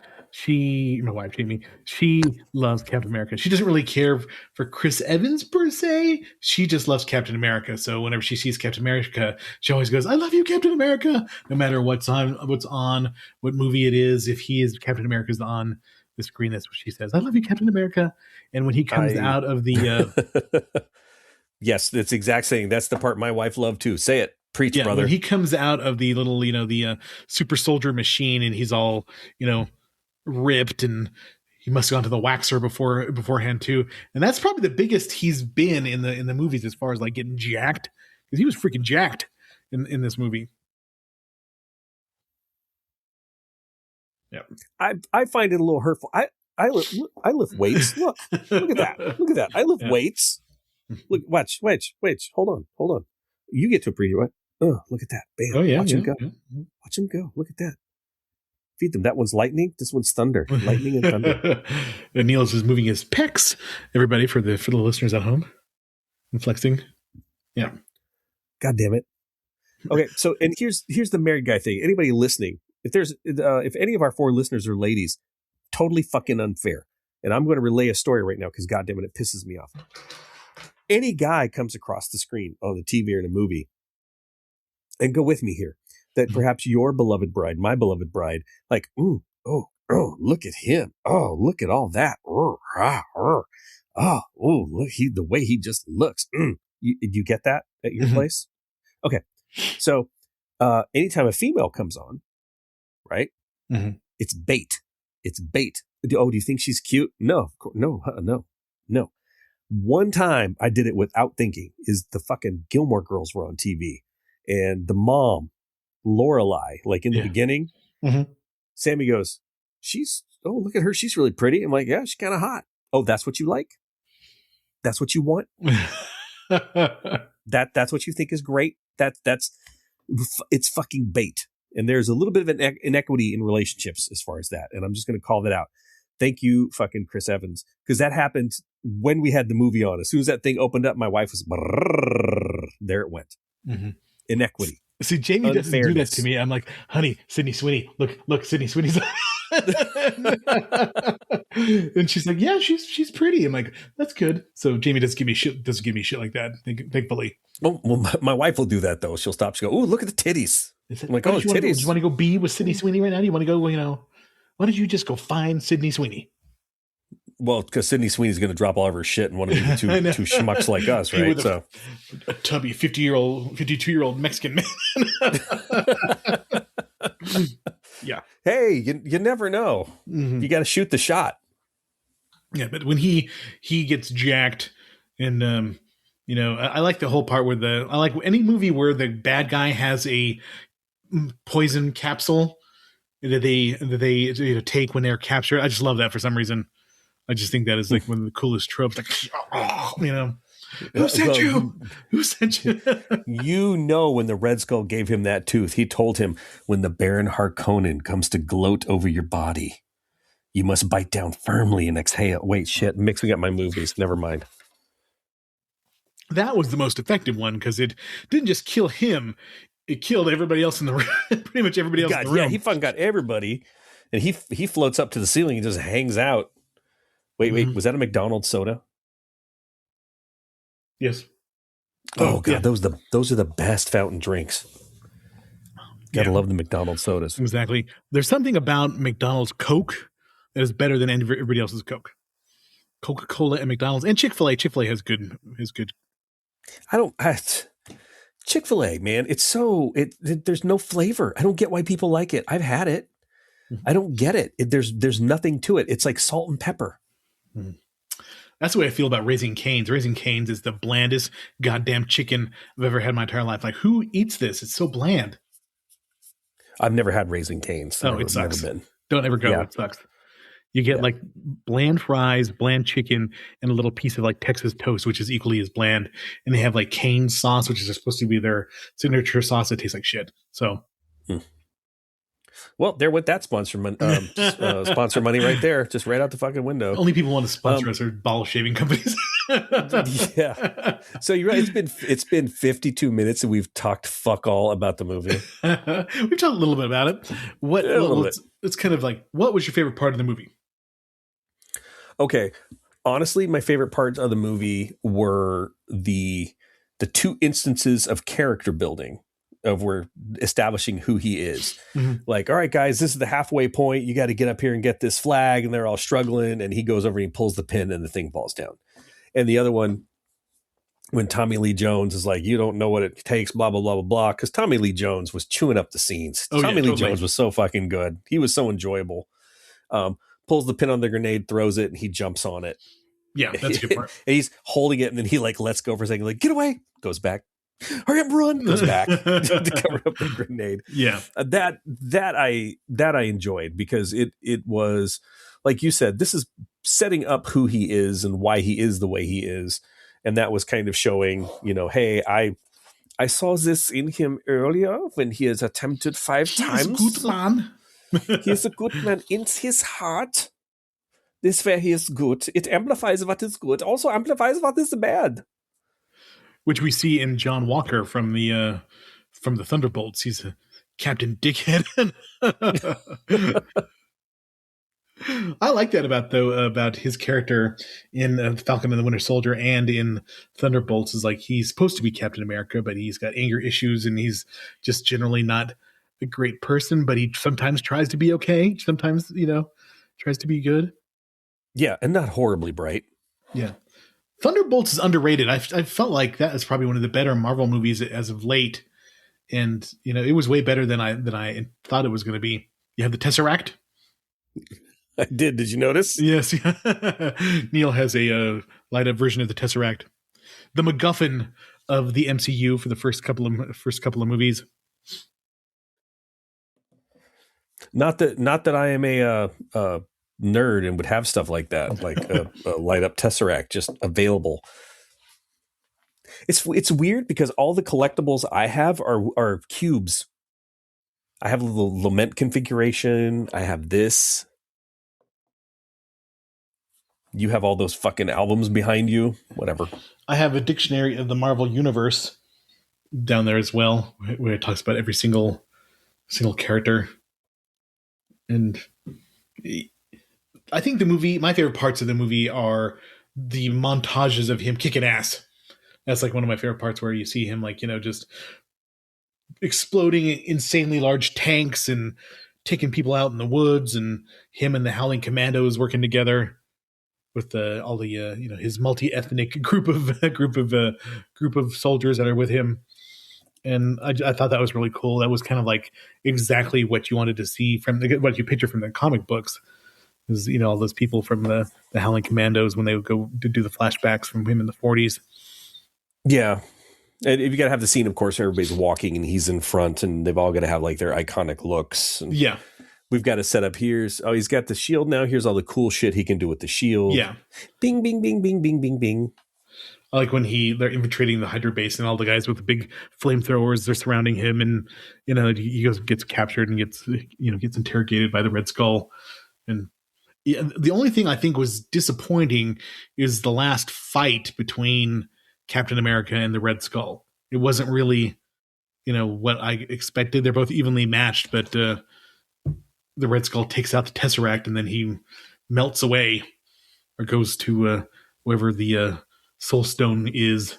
My wife Jamie, she loves Captain America. She doesn't really care for Chris Evans per se. She just loves Captain America. So whenever she sees Captain America, she always goes, "I love you, Captain America." No matter what's on, what movie it is. If Captain America's on the screen, that's what she says. "I love you, Captain America." And when he comes out of the yes, that's exact saying. That's the part my wife loved too. Say it. Preach, brother. When he comes out of the little, the super soldier machine, and he's all, ripped, and he must have gone to the waxer beforehand too. And that's probably the biggest he's been in the movies as far as like getting jacked, because he was freaking jacked in this movie. Yeah, I find it a little hurtful. I lift weights. Look at that. I lift weights. Look, watch. Hold on. You get to appreciate it. Oh, look at that. Bam. Oh, yeah. Watch him go. Yeah. Watch him go. Look at that. Feed them. That one's lightning. This one's thunder. Lightning and thunder. And Niels is moving his pecs. Everybody, for the listeners at home, and flexing. Yeah. God damn it. Okay. So, and here's the married guy thing. Anybody listening, if any of our 4 listeners are ladies, totally fucking unfair. And I'm going to relay a story right now because God damn it pisses me off. Any guy comes across the screen on the TV or in a movie, and go with me here, that perhaps your beloved bride, my beloved bride, like, oh, look at him. Oh, look at all that. Oh, look, the way he just looks. You get that at your place? Okay. So, anytime a female comes on, right? Mm-hmm. It's bait. Oh, do you think she's cute? No. One time I did it without thinking is the fucking Gilmore Girls were on TV. And the mom, Lorelai, like in the beginning, Sammy goes, look at her. She's really pretty. I'm like, yeah, she's kind of hot. Oh, that's what you like? That's what you want? That's what you think is great? It's fucking bait. And there's a little bit of an inequity in relationships as far as that. And I'm just going to call that out. Thank you, fucking Chris Evans. Because that happened when we had the movie on, as soon as that thing opened up, my wife was there. It went. Mm-hmm. Inequity. See, Jamie doesn't do that to me. I'm like, honey, Sydney Sweeney, look, Sydney Sweeney's. And she's like, yeah, she's pretty. I'm like, that's good. So Jamie doesn't give me shit like that. Thankfully. Well, my wife will do that though. She'll stop. She'll go, "Ooh, look at the titties." I'm like, "Oh, titties." Do you want to go be with Sydney Sweeney right now? Do you want to go? Why don't you just go find Sydney Sweeney? Well, because Sydney Sweeney's going to drop all of her shit and want to be with two schmucks like us, right? So a tubby 52-year-old Mexican man. Yeah. Hey, you never know. Mm-hmm. You got to shoot the shot. Yeah, but when he gets jacked, and I like the whole part where I like any movie where the bad guy has a poison capsule that they take when they're captured. I just love that for some reason. I just think that is like one of the coolest tropes. Like, who sent you? Who sent you? When the Red Skull gave him that tooth, he told him, when the Baron Harkonnen comes to gloat over your body, you must bite down firmly and exhale. Wait, shit, mixing up my movies. Never mind. That was the most effective one because it didn't just kill him; it killed everybody else in the room. Pretty much everybody else in the room. Yeah, he fucking got everybody, and he floats up to the ceiling and just hangs out. Wait, was that a McDonald's soda? Yes. Oh God, yeah. Those are the best fountain drinks. Gotta love the McDonald's sodas. Exactly. There's something about McDonald's Coke that is better than everybody else's Coke. Coca-Cola and McDonald's and Chick-fil-A. Chick-fil-A has good. Chick-fil-A, man, there's no flavor. I don't get why people like it. I've had it. I don't get it. There's nothing to it. It's like salt and pepper. That's the way I feel about Raising Cane's. Raising Cane's is the blandest goddamn chicken I've ever had in my entire life. Like, who eats this? It's so bland. I've never had Raising Cane's. It sucks. Don't ever go. Yeah. It sucks. You get like bland fries, bland chicken, and a little piece of like Texas toast, which is equally as bland. And they have like Cane's sauce, which is supposed to be their signature sauce that tastes like shit. So. Well, there went that sponsor money right there, just right out the fucking window. Only people want to sponsor us are bottle shaving companies. Yeah. So you're right. It's been 52 minutes and we've talked fuck all about the movie. We've talked a little bit about it. It's kind of like, what was your favorite part of the movie? Okay. Honestly, my favorite parts of the movie were the two instances of character building. Of we're establishing who he is. Mm-hmm. Like, all right, guys, this is the halfway point. You got to get up here and get this flag. And they're all struggling. And he goes over and he pulls the pin and the thing falls down. And the other one, when Tommy Lee Jones is like, you don't know what it takes, blah, blah, blah, blah, blah. Because Tommy Lee Jones was chewing up the scenes. Tommy Lee Jones was so fucking good. He was so enjoyable. Pulls the pin on the grenade, throws it, and he jumps on it. Yeah, that's a good part. And he's holding it. And then he like lets go for a second, like, get away, goes back. Hurry up, run! Goes back to cover up the grenade. Yeah, that I enjoyed because it was like you said. This is setting up who he is and why he is the way he is, and that was kind of showing. Hey, I saw this in him earlier when he has attempted 5 times. He's a good man. He's a good man in his heart. This where he is good. It amplifies what is good. Also amplifies what is bad. Which we see in John Walker from the Thunderbolts. He's a Captain Dickhead. I like that about his character in Falcon and the Winter Soldier and in Thunderbolts is like he's supposed to be Captain America, but he's got anger issues and he's just generally not a great person. But he sometimes tries to be okay. Sometimes tries to be good. Yeah, and not horribly bright. Yeah. Thunderbolts is underrated. I felt like that is probably one of the better Marvel movies as of late, and it was way better than I thought it was going to be. You have the Tesseract. I did. Did you notice? Yes. Neil has a light up version of the Tesseract, the MacGuffin of the MCU for the first couple of movies. Not that I am a nerd and would have stuff like that, like a light up Tesseract just available. It's weird because all the collectibles I have are cubes. I have the Lament configuration. I have this. You have all those fucking albums behind you. Whatever. I have a dictionary of the Marvel Universe down there as well, where it talks about every single character. And I think the movie, my favorite parts of the movie are the montages of him kicking ass. That's like one of my favorite parts, where you see him like, just exploding insanely large tanks and taking people out in the woods, and him and the Howling Commandos working together with all the his multi-ethnic group of soldiers that are with him. And I thought that was really cool. That was kind of like exactly what you wanted to see from what you picture from the comic books. Is all those people from the Howling Commandos when they would go to do the flashbacks from him in the 40s. Yeah. And you got to have the scene, of course, everybody's walking and he's in front, and they've all got to have like their iconic looks. And yeah. We've got to set up here's got the shield now. Here's all the cool shit he can do with the shield. Yeah. Bing, bing, bing, bing, bing, bing, bing. I like when they're infiltrating the Hydra base, and all the guys with the big flamethrowers, they're surrounding him, and he gets captured and gets interrogated by the Red Skull. And the only thing I think was disappointing is the last fight between Captain America and the Red Skull. It wasn't really, what I expected. They're both evenly matched, but the Red Skull takes out the Tesseract, and then he melts away, or goes to wherever the Soul Stone is,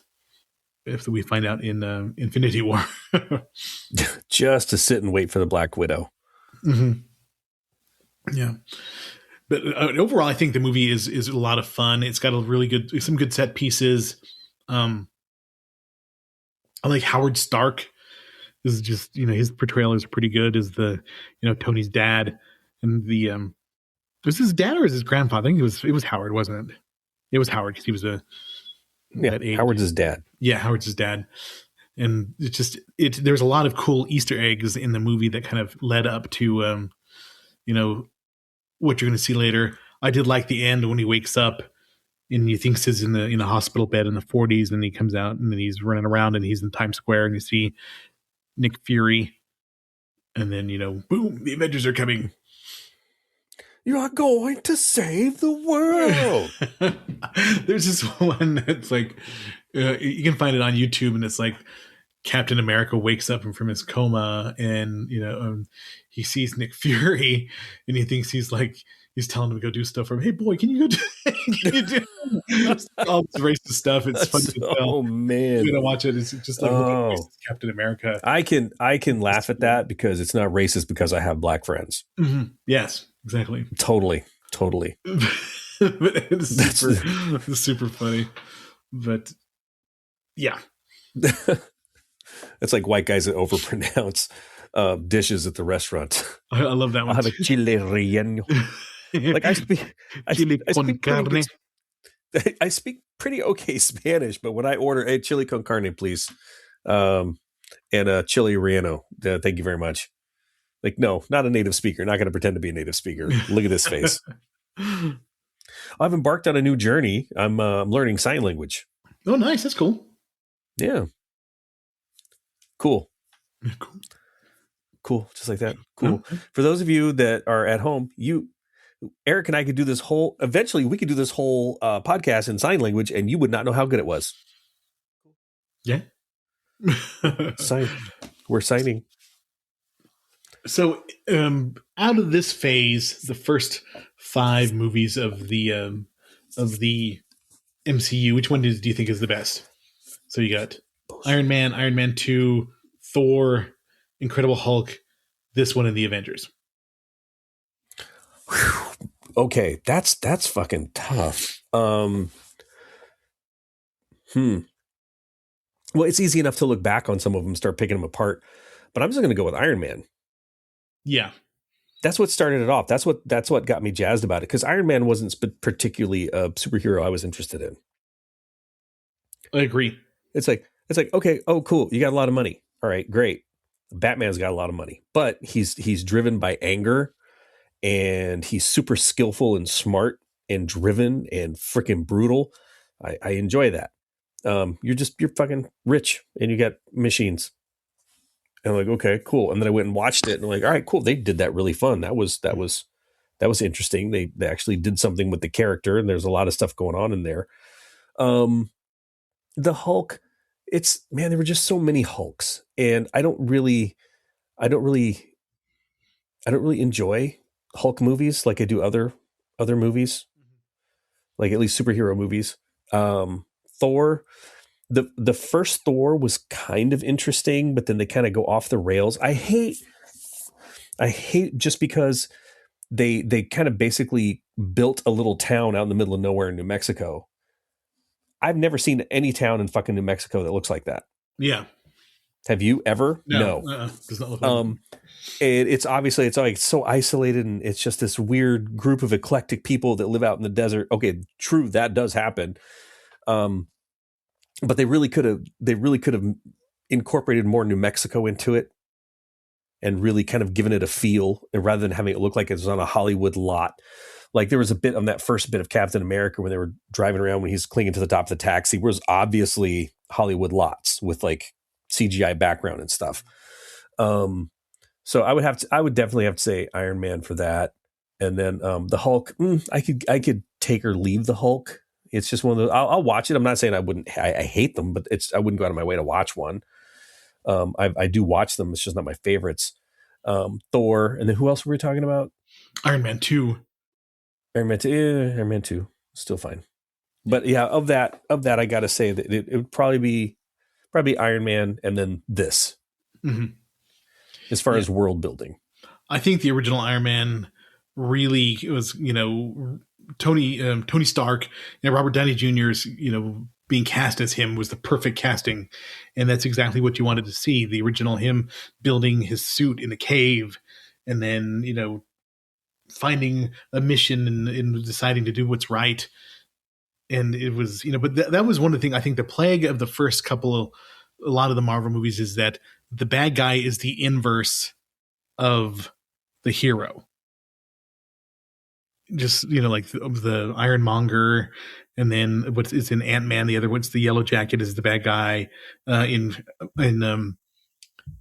if we find out in Infinity War. Just to sit and wait for the Black Widow. Mm-hmm. Yeah. But overall, I think the movie is a lot of fun. It's got some good set pieces. I like Howard Stark. This is just, his portrayal is pretty good as the, Tony's dad. And the, was his dad or was his grandfather? I think it was Howard, wasn't it? It was Howard, because he was Howard's his dad. Yeah, Howard's his dad. And there's a lot of cool Easter eggs in the movie that kind of led up to, what you're going to see later. I did like the end when he wakes up and he thinks he's in the hospital bed in the 40s, and he comes out and then he's running around and he's in Times Square, and you see Nick Fury, and then boom, the Avengers are coming. You're going to save the world. There's this one that's like you can find it on YouTube, and it's like Captain America wakes up from his coma, and he sees Nick Fury, and he thinks he's telling him to go do stuff for him. Hey boy, can you go do all this racist stuff? It's funny to tell. Oh man, you're gonna watch it. It's just like Captain America. I can laugh at that because it's not racist, because I have black friends. Mm-hmm. Yes, exactly. Totally. But it's super funny. But yeah. It's like white guys that overpronounce dishes at the restaurant. I love that one. I'll have a chile relleno. Like I speak pretty okay Spanish, but when I order a chili con carne, please, and a chili relleno, thank you very much. Like, no, not a native speaker. Not going to pretend to be a native speaker. Look at this face. I've embarked on a new journey. I'm learning sign language. Oh, nice. That's cool. Yeah. Cool. Just like that. Cool. Okay. For those of you that are at home, Eric and I could do this eventually we could do this whole podcast in sign language, and you would not know how good it was. Yeah. We're signing. So out of this phase, the first 5 movies of the MCU, which one do you think is the best? So you got Iron Man 2, Thor, Incredible Hulk, this one, and the Avengers. Whew. Okay, that's fucking tough. Well, it's easy enough to look back on some of them, start picking them apart, but I'm just going to go with Iron Man. Yeah. That's what started it off. That's what got me jazzed about it, because Iron Man wasn't particularly a superhero I was interested in. I agree. It's like, okay, oh, cool. You got a lot of money. All right, great. Batman's got a lot of money, but he's driven by anger, and he's super skillful and smart and driven and freaking brutal. I enjoy that. You're fucking rich and you got machines. And I'm like, okay, cool. And then I went and watched it, and I'm like, all right, cool. They did that really fun. That was That was interesting. They actually did something with the character, and there's a lot of stuff going on in there. The Hulk, there were just so many Hulks, and I don't really enjoy Hulk movies like I do other movies, like at least superhero movies. Thor, the first Thor was kind of interesting, but then they kind of go off the rails. I hate just because they kind of basically built a little town out in the middle of nowhere in New Mexico. I've never seen any town in fucking New Mexico that looks like that. Yeah. Have you ever? No. Does not look like it's obviously it's like so isolated, and it's just this weird group of eclectic people that live out in the desert. Okay, true, that does happen. But they really could have incorporated more New Mexico into it and really kind of given it a feel, rather than having it look like it's on a Hollywood lot. Like there was a bit on that first bit of Captain America when they were driving around, when he's clinging to the top of the taxi, was obviously Hollywood lots with like CGI background and stuff. So I would definitely have to say Iron Man for that. And then the Hulk, I could take or leave the Hulk. It's just one of those. I'll watch it. I'm not saying I wouldn't. I hate them, but I wouldn't go out of my way to watch one. I do watch them. It's just not my favorites. Thor, and then who else were we talking about? Iron Man 2. Iron Man 2, still fine. But yeah, of that, I got to say that it would probably be Iron Man, and then this. Mm-hmm. As far as world building, I think the original Iron Man really was, Tony Stark and Robert Downey Jr.'s, being cast as him was the perfect casting. And that's exactly what you wanted to see. The original him building his suit in a cave, and then, finding a mission and deciding to do what's right. And it was, but that was one of the things, I think the plague of the first a lot of the Marvel movies is that the bad guy is the inverse of the hero. Just, like the Ironmonger, and then it's in Ant-Man, the other one's the Yellow Jacket is the bad guy. In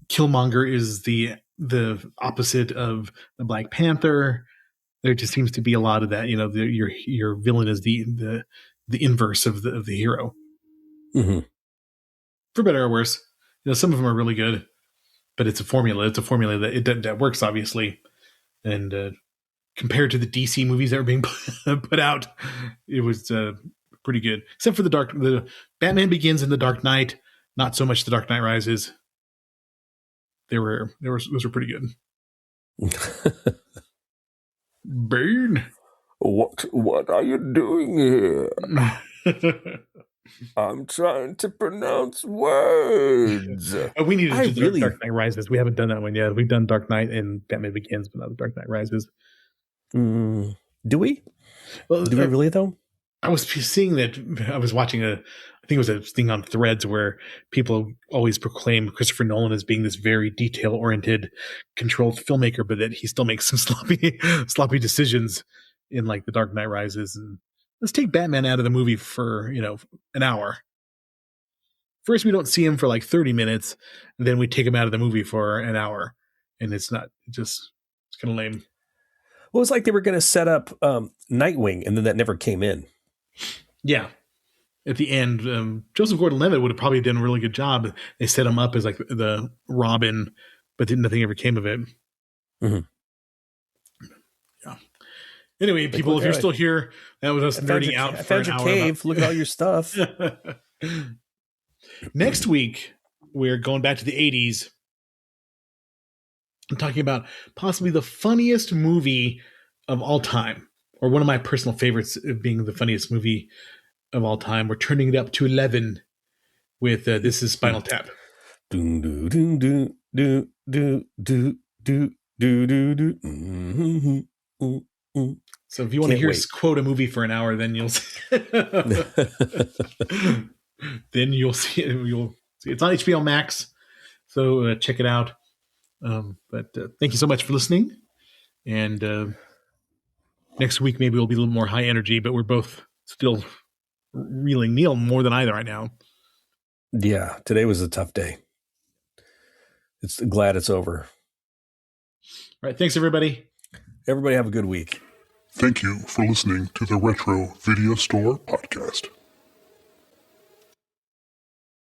Killmonger is the opposite of the Black Panther. There just seems to be a lot of that. Your villain is the inverse of the hero. Mm-hmm. For better or worse. Some of them are really good, but it's a formula. It's a formula that works, obviously. And compared to the DC movies that were being put out, it was pretty good. Except for the Batman Begins and the Dark Knight. Not so much the Dark Knight Rises. Those were pretty good. Bane. What are you doing here? I'm trying to pronounce words. We need to do Dark Knight Rises. We haven't done that one yet. We've done Dark Knight and Batman Begins, but not the Dark Knight Rises. Do we? Well, do we really though? I was seeing that. I was watching I think it was a thing on Threads where people always proclaim Christopher Nolan as being this very detail-oriented, controlled filmmaker, but that he still makes some sloppy decisions in like the Dark Knight Rises. And let's take Batman out of the movie for an hour. First, we don't see him for like 30 minutes, and then we take him out of the movie for an hour, and it's kind of lame. Well, it's like they were going to set up Nightwing, and then that never came in. Yeah. At the end, Joseph Gordon-Levitt would have probably done a really good job. They set him up as like the Robin, but nothing ever came of it. Mm-hmm. Yeah. Anyway, people, if you're still here, that was us nerding out for an hour. Cave. Look at all your stuff. Next week, we're going back to the 80s. I'm talking about possibly the funniest movie of all time, or one of my personal favorites being the funniest movie of all time. We're turning it up to 11 with This Is Spinal Tap. So if you want to hear us quote a movie for an hour, then you'll see it. It's on HBO Max, so check it out. But thank you so much for listening. And next week maybe we'll be a little more high energy, but we're both still reeling. Neil more than either right now. Yeah, today was a tough day. Glad it's over. All right, thanks everybody. Everybody have a good week. Thank you for listening to the Retro Video Store Podcast.